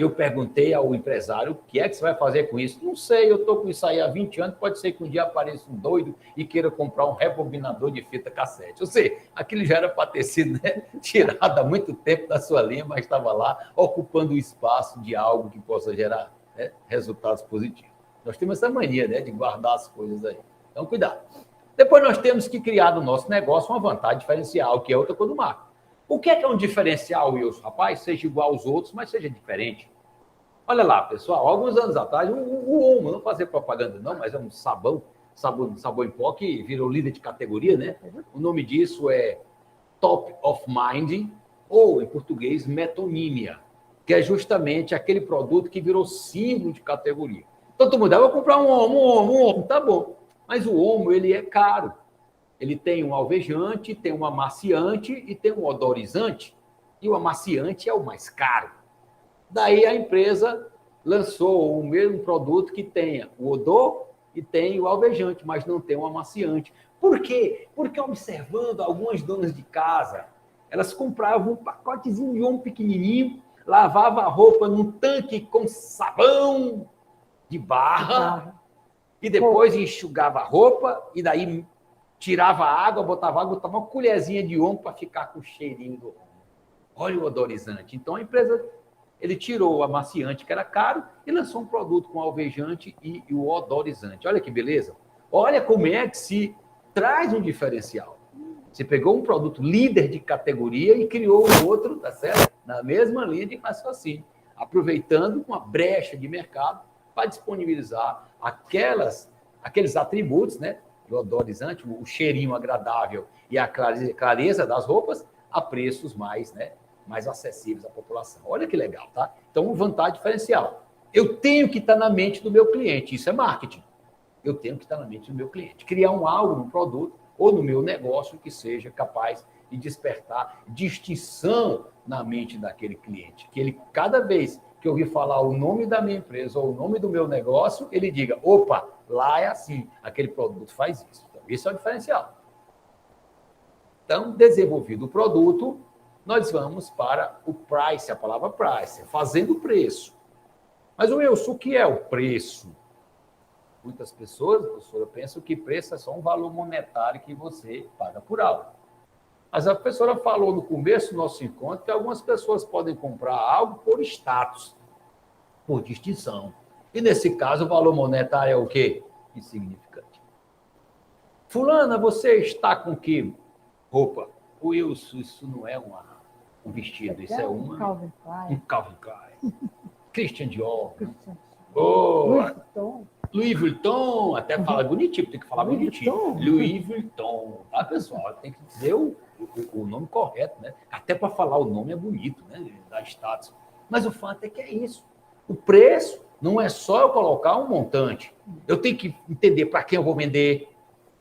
Eu perguntei ao empresário, o que é que você vai fazer com isso? Não sei, eu estou com isso aí há 20 anos, pode ser que um dia apareça um doido e queira comprar um rebobinador de fita cassete. Ou seja, aquilo já era para ter sido, né, tirado há muito tempo da sua linha, mas estava lá ocupando o espaço de algo que possa gerar, né, resultados positivos. Nós temos essa mania, né, de guardar as coisas aí. Então, cuidado. Depois nós temos que criar no nosso negócio uma vantagem diferencial, que é outra coisa do marketing. O que é um diferencial, Wilson? Rapaz, seja igual aos outros, mas seja diferente. Olha lá, pessoal, alguns anos atrás, o Omo, não fazer propaganda não, mas é um sabão em pó que virou líder de categoria, né? O nome disso é Top of Mind, ou, em português, metonímia, que é justamente aquele produto que virou símbolo de categoria. Então, todo mundo, eu vou comprar um Omo, tá bom. Mas o Omo, ele é caro. Ele tem um alvejante, tem um amaciante e tem um odorizante. E o amaciante é o mais caro. Daí a empresa lançou o mesmo produto que tenha o odor e tem o alvejante, mas não tem o amaciante. Por quê? Porque observando algumas donas de casa, elas compravam um pacotezinho de Omo pequenininho, lavavam a roupa num tanque com sabão de barra e depois enxugava a roupa e daí tirava a água, botava uma colherzinha de Omo para ficar com o cheirinho do Omo. Olha o odorizante. Então, a empresa, ele tirou o amaciante, que era caro, e lançou um produto com alvejante e o odorizante. Olha que beleza. Olha como é que se traz um diferencial. Você pegou um produto líder de categoria e criou um outro, tá certo? Na mesma linha de raciocínio, aproveitando uma brecha de mercado para disponibilizar aqueles atributos, né? O odorizante, o cheirinho agradável e a clareza das roupas a preços mais, né, mais acessíveis à população. Olha que legal, tá? Então, vantagem diferencial. Eu tenho que estar na mente do meu cliente, isso é marketing. Eu tenho que estar na mente do meu cliente. Criar algo no produto ou no meu negócio que seja capaz de despertar distinção na mente daquele cliente. Que ele, cada vez que ouvir falar o nome da minha empresa ou o nome do meu negócio, ele diga, opa, lá é assim, aquele produto faz isso. Então, isso é o diferencial. Então, desenvolvido o produto, nós vamos para o price, a palavra price, fazendo o preço. Mas, Wilson, o que é o preço? Muitas pessoas, professora, pensam que preço é só um valor monetário que você paga por algo. Mas a professora falou no começo do nosso encontro que algumas pessoas podem comprar algo por status, por distinção. E, nesse caso, o valor monetário é o quê? Insignificante. Fulana, você está com que roupa? Wilson, isso não é um vestido, isso é um Calvin Klein. Um Calvin Klein. Christian Dior. Louis Vuitton, até fala bonitinho, tem que falar bonitinho. Louis Vuitton, tá, pessoal? Tem que dizer o nome correto, né? Até para falar o nome é bonito, né? Dá status. Mas o fato é que é isso. O preço não é só eu colocar um montante. Eu tenho que entender para quem eu vou vender.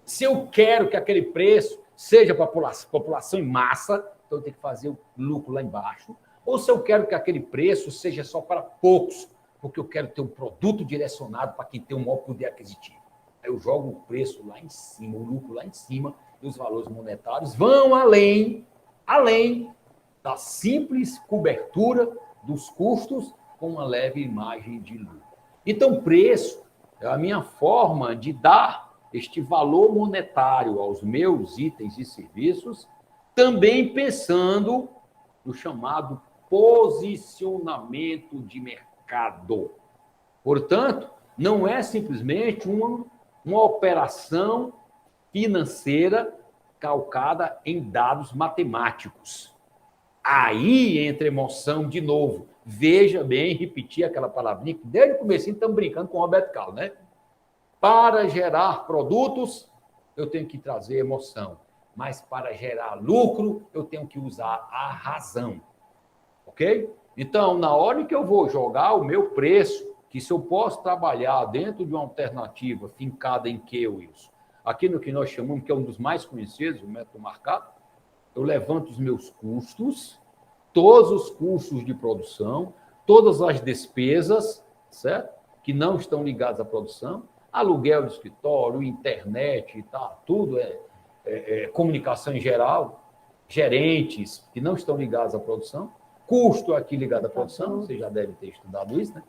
Se eu quero que aquele preço seja para a população em massa, então eu tenho que fazer o lucro lá embaixo. Ou se eu quero que aquele preço seja só para poucos, porque eu quero ter um produto direcionado para quem tem um maior poder aquisitivo. Aí eu jogo o preço lá em cima, o lucro lá em cima, e os valores monetários vão além da simples cobertura dos custos com uma leve imagem de lucro. Então, preço é a minha forma de dar este valor monetário aos meus itens e serviços, também pensando no chamado posicionamento de mercado. Portanto, não é simplesmente uma operação financeira calcada em dados matemáticos. Aí entra emoção de novo. Veja bem, repetir aquela palavrinha que desde o começo estamos brincando com o Roberto Carlos, né? Para gerar produtos, eu tenho que trazer emoção. Mas para gerar lucro, eu tenho que usar a razão. Ok? Então, na hora que eu vou jogar o meu preço, que se eu posso trabalhar dentro de uma alternativa fincada em que, Wilson? Aqui no que nós chamamos, que é um dos mais conhecidos, o método marcado, eu levanto os meus custos, todos os custos de produção, todas as despesas, certo? Que não estão ligadas à produção, aluguel de escritório, internet, tá? Tudo comunicação em geral, gerentes que não estão ligados à produção, custo aqui ligado à produção, você já deve ter estudado isso, né?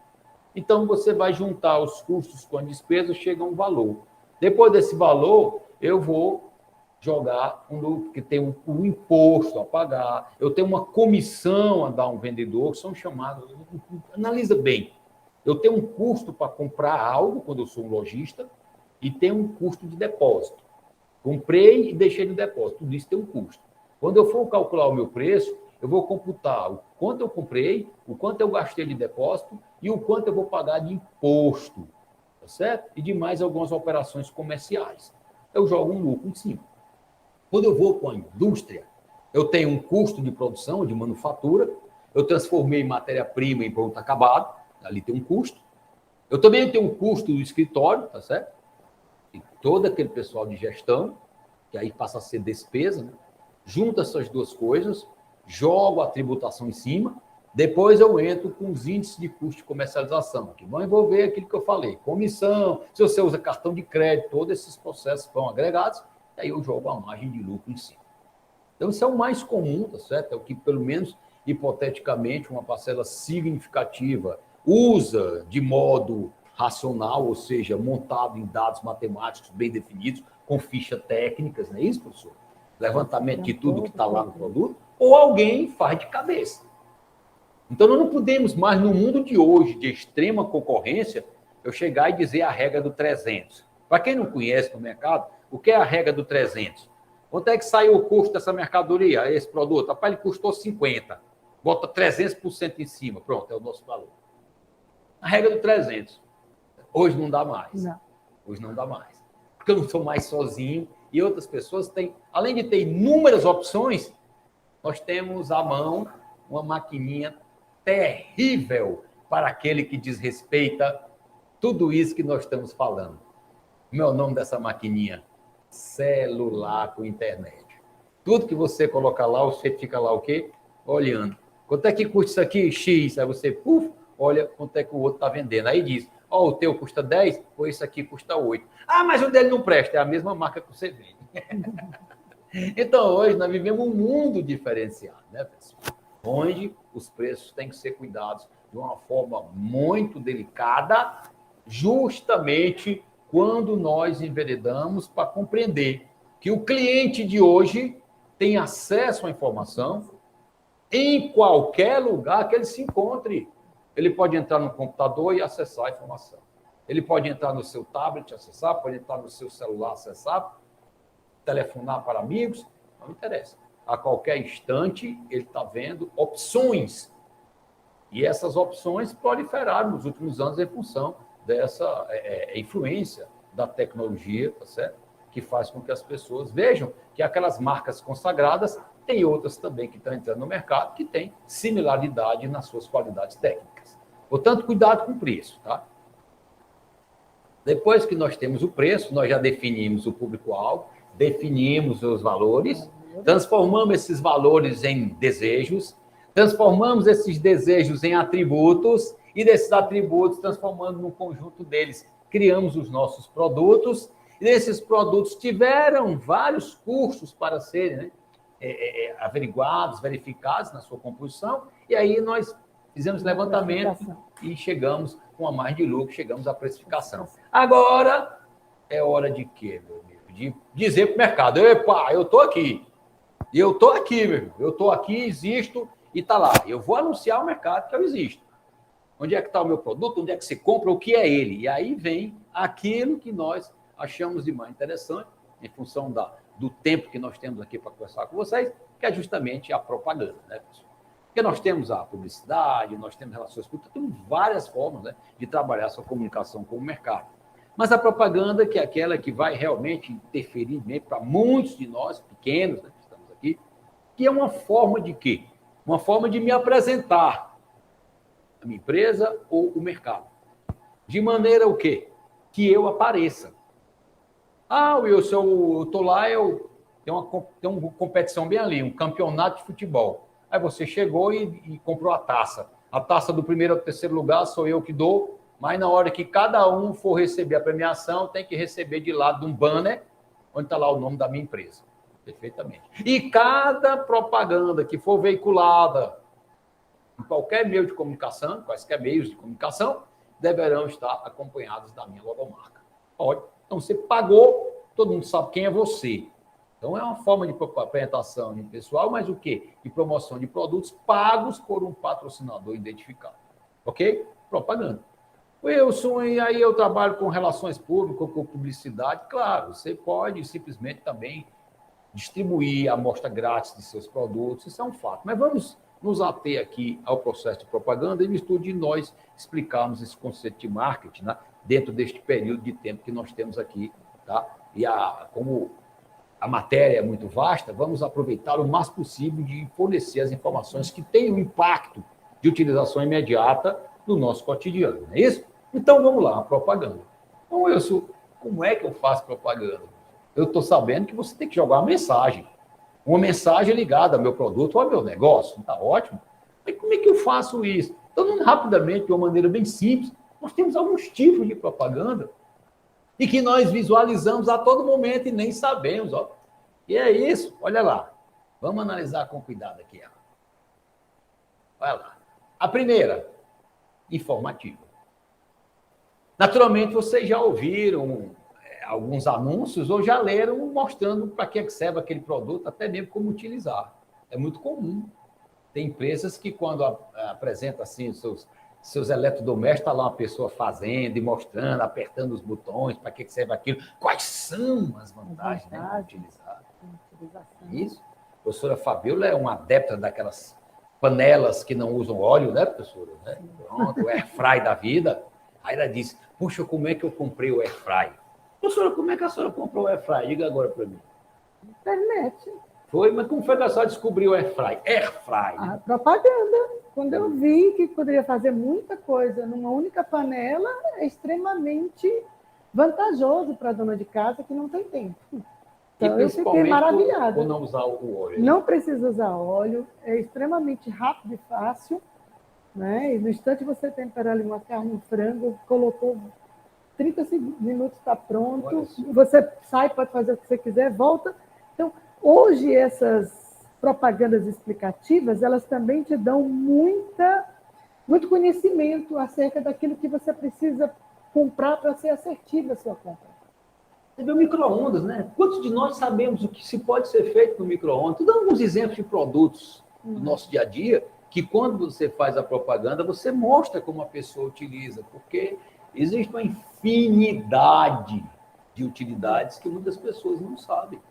Então, você vai juntar os custos com a despesa, chega a um valor. Depois desse valor, eu vou jogar um lucro, que tem um imposto a pagar, eu tenho uma comissão a dar a um vendedor, que são chamados... Analisa bem. Eu tenho um custo para comprar algo, quando eu sou um lojista, e tenho um custo de depósito. Comprei e deixei no depósito. Tudo isso tem um custo. Quando eu for calcular o meu preço, eu vou computar o quanto eu comprei, o quanto eu gastei de depósito e o quanto eu vou pagar de imposto, tá certo? E de mais algumas operações comerciais. Eu jogo um lucro em cima. Quando eu vou com a indústria, eu tenho um custo de produção, de manufatura, eu transformei matéria-prima em produto acabado, ali tem um custo. Eu também tenho um custo do escritório, tá certo? E todo aquele pessoal de gestão, que aí passa a ser despesa, né? Junto essas duas coisas, jogo a tributação em cima, depois eu entro com os índices de custo de comercialização, que vão envolver aquilo que eu falei, comissão, se você usa cartão de crédito, todos esses processos vão agregados, e aí eu jogo a margem de lucro em cima. Então, isso é o mais comum, tá certo? É o que, pelo menos, hipoteticamente, uma parcela significativa usa de modo racional, ou seja, montado em dados matemáticos bem definidos, com fichas técnicas, não é isso, professor? Levantamento de tudo que está lá no produto, ou alguém faz de cabeça. Então, nós não podemos mais, no mundo de hoje, de extrema concorrência, eu chegar e dizer a regra do 300. Para quem não conhece no mercado, o que é a regra do 300? Quanto é que saiu o custo dessa mercadoria, esse produto? Rapaz, ele custou 50. Bota 300% em cima. Pronto, é o nosso valor. A regra do 300. Hoje não dá mais. Não. Hoje não dá mais. Porque eu não estou mais sozinho e outras pessoas têm, além de ter inúmeras opções, nós temos à mão uma maquininha terrível para aquele que desrespeita tudo isso que nós estamos falando. Como é o nome dessa maquininha? Celular com internet. Tudo que você coloca lá, você fica lá o quê? Olhando. Quanto é que custa isso aqui? X. Aí você, olha quanto é que o outro está vendendo. Aí diz, o teu custa 10, ou isso aqui custa 8. Ah, mas o dele não presta. É a mesma marca que você vende. Então, hoje, nós vivemos um mundo diferenciado, né, pessoal? Onde os preços têm que ser cuidados de uma forma muito delicada, justamente quando nós enveredamos para compreender que o cliente de hoje tem acesso à informação em qualquer lugar que ele se encontre. Ele pode entrar no computador e acessar a informação. Ele pode entrar no seu tablet e acessar, pode entrar no seu celular e acessar, telefonar para amigos, não interessa. A qualquer instante, ele está vendo opções. E essas opções proliferaram nos últimos anos em função dessa influência da tecnologia, tá certo? Que faz com que as pessoas vejam que aquelas marcas consagradas têm outras também que estão entrando no mercado que têm similaridade nas suas qualidades técnicas. Portanto, cuidado com o preço, tá? Depois que nós temos o preço, nós já definimos o público-alvo, definimos os valores, transformamos esses valores em desejos, transformamos esses desejos em atributos e desses atributos transformando num conjunto deles. Criamos os nossos produtos e esses produtos tiveram vários cursos para serem averiguados, verificados na sua composição e aí nós fizemos levantamento e chegamos com a margem de lucro, chegamos à precificação. Agora é hora de quê, meu amigo? De dizer para o mercado, epa, eu estou aqui. E eu estou aqui, meu irmão. Eu estou aqui, existo e está lá. Eu vou anunciar ao mercado que eu existo. Onde é que está o meu produto? Onde é que se compra? O que é ele? E aí vem aquilo que nós achamos de mais interessante, em função do tempo que nós temos aqui para conversar com vocês, que é justamente a propaganda, né, pessoal? Porque nós temos a publicidade, nós temos relações públicas, temos várias formas, né, de trabalhar essa comunicação com o mercado. Mas a propaganda, que é aquela que vai realmente interferir para muitos de nós, pequenos, né, que estamos aqui, que é uma forma de quê? Uma forma de me apresentar a minha empresa ou o mercado. De maneira o quê? Que eu apareça. Wilson, eu estou lá, tem uma competição bem ali, um campeonato de futebol. Aí você chegou e comprou a taça. A taça do primeiro ao terceiro lugar sou eu que dou, mas na hora que cada um for receber a premiação, tem que receber de lado de um banner, onde está lá o nome da minha empresa. Perfeitamente. E cada propaganda que for veiculada em qualquer meio de comunicação, quaisquer meios de comunicação, deverão estar acompanhados da minha logomarca. Pode. Então, você pagou, todo mundo sabe quem é você. Então, é uma forma de apresentação de pessoal, mas o quê? De promoção de produtos pagos por um patrocinador identificado. Ok? Propaganda. Wilson, e aí eu trabalho com relações públicas, com publicidade. Claro, você pode simplesmente também distribuir a amostra grátis de seus produtos, isso é um fato. Mas vamos nos ater aqui ao processo de propaganda e no estudo de nós explicarmos esse conceito de marketing, né, dentro deste período de tempo que nós temos aqui. Tá? E como a matéria é muito vasta, vamos aproveitar o mais possível de fornecer as informações que têm um impacto de utilização imediata no nosso cotidiano, não é isso? Então, vamos lá, a propaganda. Então, Wilson, como é que eu faço propaganda? Eu estou sabendo que você tem que jogar uma mensagem ligada ao meu produto ou ao meu negócio, está ótimo. Mas como é que eu faço isso? Então, rapidamente, de uma maneira bem simples, nós temos alguns tipos de propaganda e que nós visualizamos a todo momento e nem sabemos. Ó. E é isso, olha lá. Vamos analisar com cuidado aqui. Ó. Olha lá. A primeira, informativa. Naturalmente, vocês já ouviram alguns anúncios ou já leram mostrando para que serve aquele produto, até mesmo como utilizar. É muito comum. Tem empresas que, quando apresenta assim, seus eletrodomésticos, está lá uma pessoa fazendo e mostrando, apertando os botões, para que serve aquilo, quais são as vantagens, né, de utilizar. Isso. A professora Fabiola é uma adepta daquelas panelas que não usam óleo, né, professora? Né? Pronto, o airfry da vida. Aí ela disse, puxa, como é que eu comprei o airfry? Professora, como é que a senhora comprou o airfry? Diga agora para mim. Internet. Foi, mas como foi que a senhora descobriu o airfry? Airfry. A propaganda. Quando eu vi que poderia fazer muita coisa numa única panela, é extremamente vantajoso para a dona de casa que não tem tempo. Então, eu fiquei maravilhada. Por não usar o óleo. Não precisa usar óleo, é extremamente rápido e fácil. Né? E no instante você tempera ali uma carne, um frango, colocou 30 minutos, está pronto. Você sai, pode fazer o que você quiser, volta. Então, hoje, essas propagandas explicativas, elas também te dão muito conhecimento acerca daquilo que você precisa comprar para ser assertiva a sua compra. Você vê o micro-ondas, né? Quantos de nós sabemos o que se pode ser feito no micro-ondas? Estou dando alguns exemplos de produtos do nosso dia a dia, que quando você faz a propaganda, você mostra como a pessoa utiliza, porque existe uma infinidade de utilidades que muitas pessoas não sabem.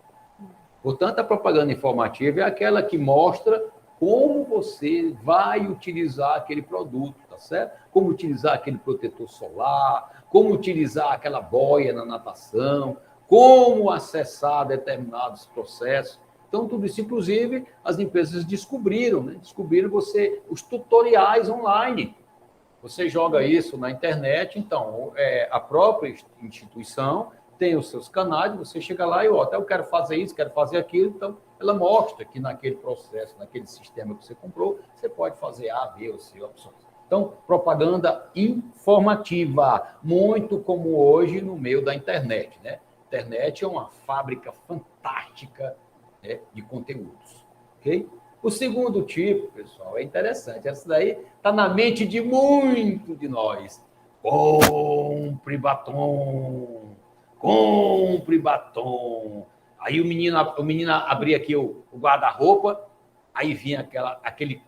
Portanto, a propaganda informativa é aquela que mostra como você vai utilizar aquele produto, tá certo? Como utilizar aquele protetor solar, como utilizar aquela boia na natação, como acessar determinados processos. Então, tudo isso, inclusive, as empresas descobriram, né? Descobriram os tutoriais online. Você joga isso na internet, então, a própria instituição tem os seus canais, você chega lá e, eu quero fazer isso, quero fazer aquilo, então, ela mostra que naquele processo, naquele sistema que você comprou, você pode fazer A, B ou C opções. Então, propaganda informativa, muito como hoje no meio da internet, né? A internet é uma fábrica fantástica, né, de conteúdos, ok? O segundo tipo, pessoal, é interessante. Essa daí está na mente de muito de nós. Compre batom. Compre batom. Aí o menino abria aqui o guarda-roupa, aí vinha aquele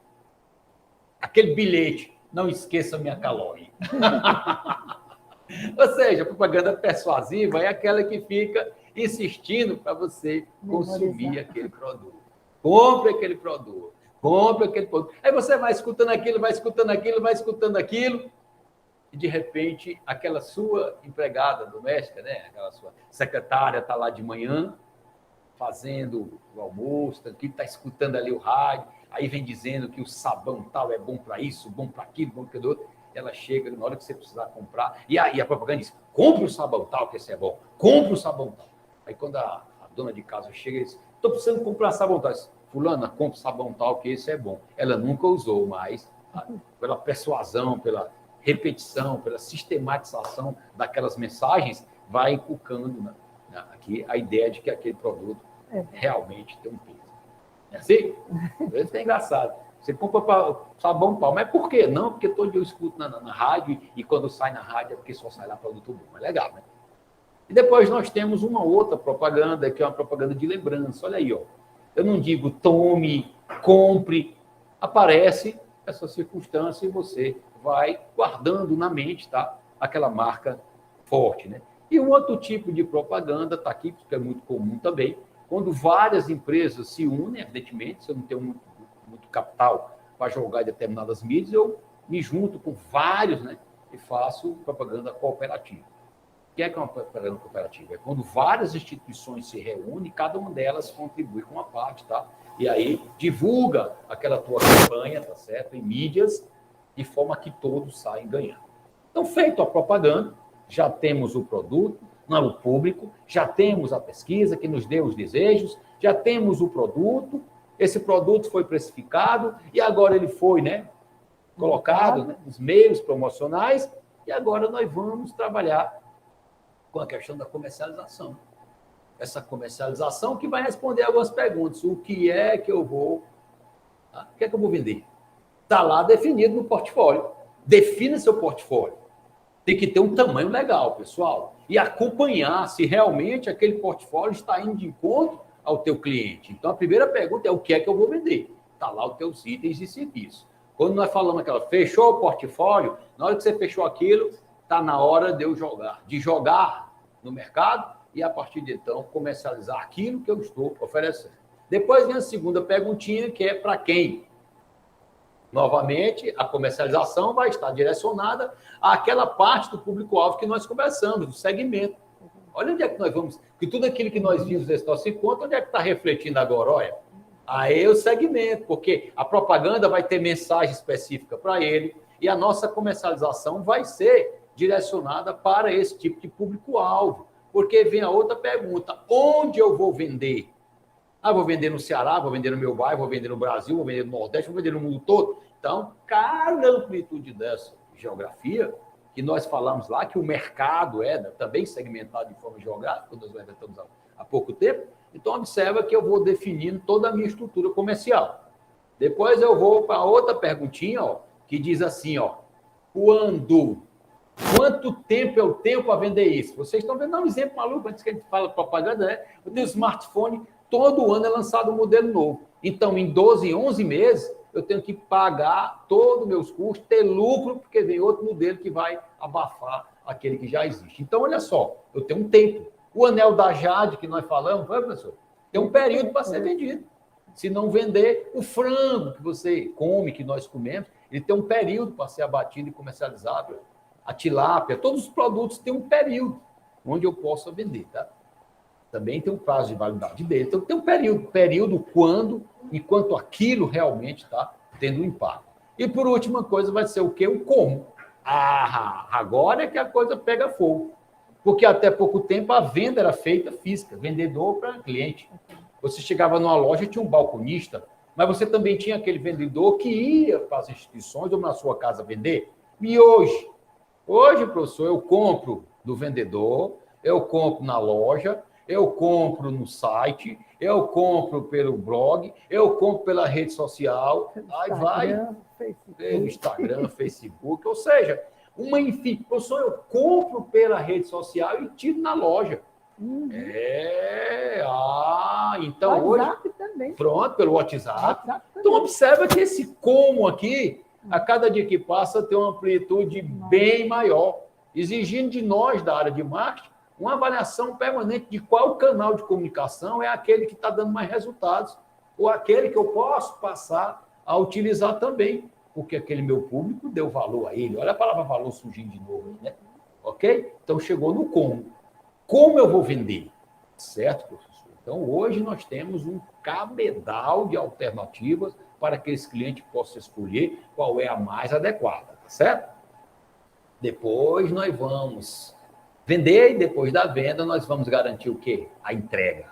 bilhete. Não esqueça minha calói. Ou seja, a propaganda persuasiva é aquela que fica insistindo para você consumir aquele produto. Compre aquele produto. Compre aquele produto. Aí você vai escutando aquilo, vai escutando aquilo, vai escutando aquilo, e de repente aquela sua empregada doméstica, né? Aquela sua secretária está lá de manhã, fazendo o almoço, está escutando ali o rádio, aí vem dizendo que o sabão tal é bom para isso, bom para aquilo, bom para aquilo outro. Ela chega na hora que você precisar comprar, e aí a propaganda diz, compre o sabão tal, que esse é bom, compre o sabão tal. Aí quando a dona de casa chega e diz, estou precisando comprar sabão tal. Fulana, compre sabão tal, que esse é bom. Ela nunca usou, mas pela persuasão, pela repetição, pela sistematização daquelas mensagens, vai inculcando aqui a ideia de que aquele produto realmente tem um peso. É assim? Isso é engraçado. Você compra sabão pau. Mas por quê? Não, porque todo dia eu escuto na rádio e quando sai na rádio é porque só sai lá produto bom. É legal, né? E depois nós temos uma outra propaganda, que é uma propaganda de lembrança. Olha aí, ó. Eu não digo tome, compre. Aparece essa circunstância e você vai guardando na mente, tá? Aquela marca forte, né? E um outro tipo de propaganda está aqui, que é muito comum também, quando várias empresas se unem, evidentemente, se eu não tenho muito capital para jogar em determinadas mídias, eu me junto com vários, né? E faço propaganda cooperativa. O que é uma propaganda cooperativa? É quando várias instituições se reúnem, cada uma delas contribui com uma parte, tá? E aí divulga aquela tua campanha, tá certo? Em mídias, de forma que todos saem ganhando. Então, feito a propaganda, já temos o produto, não o público, já temos a pesquisa que nos deu os desejos, já temos o produto, esse produto foi precificado e agora ele foi, né, colocado, né, nos meios promocionais e agora nós vamos trabalhar com a questão da comercialização. Essa comercialização que vai responder algumas perguntas. O que é que eu vou... O que é que eu vou vender? Está lá definido no portfólio. Defina seu portfólio. Tem que ter um tamanho legal, pessoal. E acompanhar se realmente aquele portfólio está indo de encontro ao teu cliente. Então, a primeira pergunta é o que é que eu vou vender? Está lá os teus itens e serviços. Quando nós falamos aquela, fechou o portfólio, na hora que você fechou aquilo, está na hora de eu jogar no mercado e, a partir de então, comercializar aquilo que eu estou oferecendo. Depois vem a segunda perguntinha, que é para quem? Novamente, a comercialização vai estar direcionada àquela parte do público-alvo que nós conversamos, do segmento. Olha onde é que nós vamos, que tudo aquilo que nós vimos nesse nosso encontro, onde é que está refletindo agora? Olha, aí o segmento, porque a propaganda vai ter mensagem específica para ele e a nossa comercialização vai ser direcionada para esse tipo de público-alvo. Porque vem a outra pergunta, onde eu vou vender? Vou vender no Ceará, vou vender no meu bairro, vou vender no Brasil, vou vender no Nordeste, vou vender no mundo todo. Então, cada amplitude dessa geografia, que nós falamos lá, que o mercado é também segmentado de forma geográfica, nós inventamos há pouco tempo, então observa que eu vou definindo toda a minha estrutura comercial. Depois eu vou para outra perguntinha, ó, que diz assim, ó, quanto tempo eu tenho para vender isso? Vocês estão vendo um exemplo maluco, antes que a gente fala propaganda, né? Eu tenho smartphone, todo ano é lançado um modelo novo. Então, em 12, 11 meses, eu tenho que pagar todos os meus custos, ter lucro, porque vem outro modelo que vai abafar aquele que já existe. Então, olha só, eu tenho um tempo. O anel da Jade, que nós falamos, professor, tem um período para ser vendido. Se não vender, o frango que você come, que nós comemos, ele tem um período para ser abatido e comercializado. A tilápia, todos os produtos têm um período onde eu possa vender, tá? Também tem um prazo de validade dele. Então, tem um período quando, enquanto aquilo realmente está tendo um impacto. E, por última coisa, vai ser o quê? O como. Agora é que a coisa pega fogo. Porque até pouco tempo a venda era feita física, vendedor para cliente. Você chegava numa loja e tinha um balconista, mas você também tinha aquele vendedor que ia para as instituições ou na sua casa vender. E hoje, professor, eu compro do vendedor, eu compro na loja, eu compro no site, eu compro pelo blog, eu compro pela rede social, pelo Instagram, Facebook, ou seja, professor, eu compro pela rede social e tiro na loja. Uhum. Então WhatsApp hoje... também. Pronto, pelo WhatsApp. Então observa que esse como aqui, a cada dia que passa, tem uma amplitude bem maior, exigindo de nós, da área de marketing, uma avaliação permanente de qual canal de comunicação é aquele que está dando mais resultados, ou aquele que eu posso passar a utilizar também, porque aquele meu público deu valor a ele. Olha a palavra valor surgindo de novo, né? Ok? Então, chegou no como. Como eu vou vender? Certo, professor? Então, hoje nós temos um cabedal de alternativas para que esse cliente possa escolher qual é a mais adequada, tá certo? Depois nós vamos vender e depois da venda nós vamos garantir o quê? A entrega.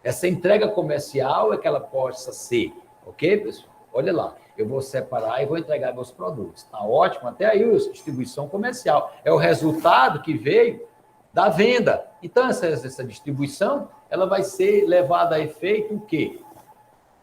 Essa entrega comercial é que ela possa ser, ok, pessoal? Olha lá, eu vou separar e vou entregar meus produtos. Está ótimo, até aí a distribuição comercial. É o resultado que veio da venda. Então, essa distribuição, ela vai ser levada a efeito o quê?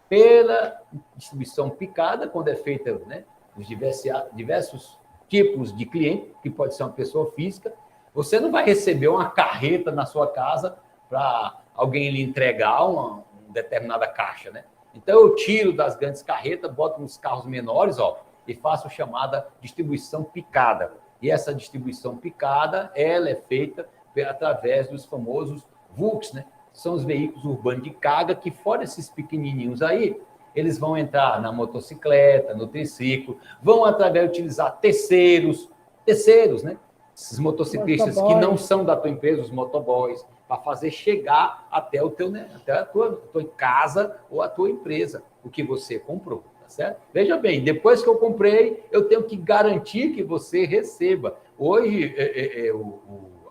pela distribuição picada, quando é feita, né, os diversos tipos de cliente, que pode ser uma pessoa física. Você não vai receber uma carreta na sua casa para alguém lhe entregar uma determinada caixa, né? Então, eu tiro das grandes carretas, boto nos carros menores, ó, e faço chamada distribuição picada. E essa distribuição picada, ela é feita através dos famosos VUCs, né? São os veículos urbanos de carga que, fora esses pequenininhos aí, eles vão entrar na motocicleta, no triciclo, vão através de utilizar terceiros, né? Esses motociclistas que não são da tua empresa, os motoboys, para fazer chegar até o teu, né, até a tua casa ou a tua empresa, o que você comprou, tá certo? Veja bem, depois que eu comprei, eu tenho que garantir que você receba. Hoje,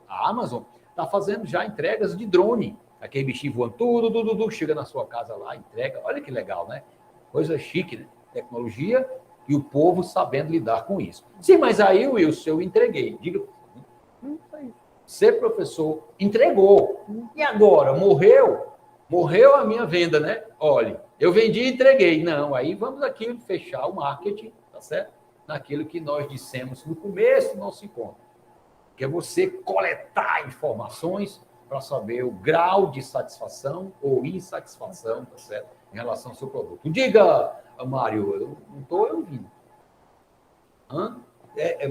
a Amazon está fazendo já entregas de drone, aquele bichinho voando tudo, chega na sua casa lá, entrega. Olha que legal, né? Coisa chique, né? Tecnologia e o povo sabendo lidar com isso. Sim, mas aí, Wilson, eu entreguei. Diga. Ser professor entregou. E agora? Morreu? Morreu a minha venda, né? Olha, eu vendi e entreguei. Não, aí vamos aqui fechar o marketing, tá certo? Naquilo que nós dissemos no começo do nosso encontro, que é você coletar informações para saber o grau de satisfação ou insatisfação, tá certo? Em relação ao seu produto. Diga, Mário, eu não estou ouvindo. Hã?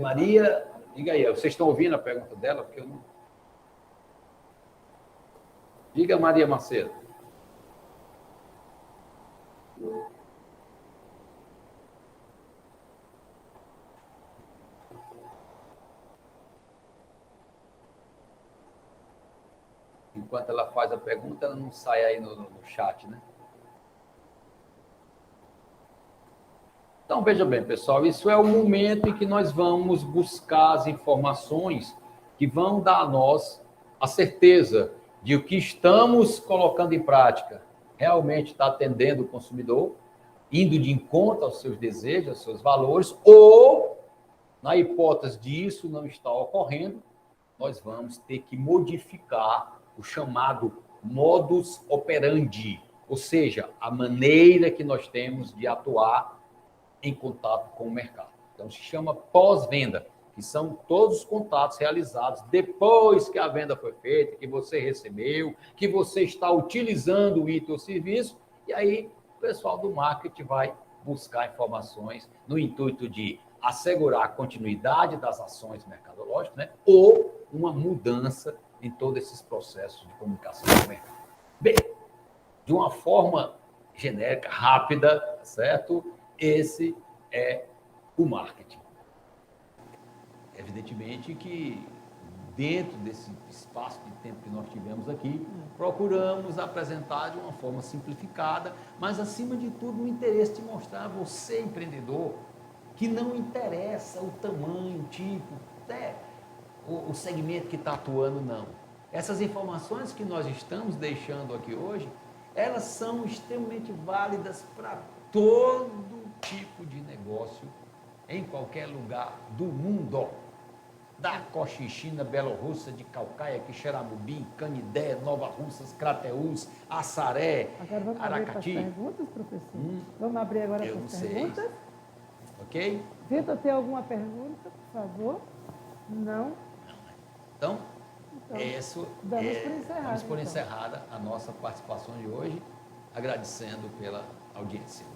Maria, diga aí, vocês estão ouvindo a pergunta dela? Porque eu não... Diga, Maria Macedo. Enquanto ela faz a pergunta, ela não sai aí no chat, né? Então, veja bem, pessoal, isso é o momento em que nós vamos buscar as informações que vão dar a nós a certeza de o que estamos colocando em prática realmente está atendendo o consumidor, indo de encontro aos seus desejos, aos seus valores, ou, na hipótese disso não está ocorrendo, nós vamos ter que modificar o chamado modus operandi, ou seja, a maneira que nós temos de atuar em contato com o mercado. Então, se chama pós-venda, que são todos os contatos realizados depois que a venda foi feita, que você recebeu, que você está utilizando o item ou serviço, e aí o pessoal do marketing vai buscar informações no intuito de assegurar a continuidade das ações mercadológicas, né? Ou uma mudança em todos esses processos de comunicação com o mercado. Bem, de uma forma genérica, rápida, certo? Esse é o marketing. Evidentemente que, dentro desse espaço de tempo que nós tivemos aqui, procuramos apresentar de uma forma simplificada, mas, acima de tudo, o interesse de mostrar a você, empreendedor, que não interessa o tamanho, o tipo, até o segmento que está atuando, não. Essas informações que nós estamos deixando aqui hoje, elas são extremamente válidas para todo tipo de negócio, em qualquer lugar do mundo. Da Cochinchina, Belorrussa, de Calcaia, Quixeramobim, Canidé, Nova Russas, Crateús, Assaré, agora vamos Aracati. Abrir para as perguntas, professor? Vamos abrir agora para as perguntas? Ok? Vitor, tem alguma pergunta, por favor? Não? Então, damos por encerrada a nossa participação de hoje, agradecendo pela audiência.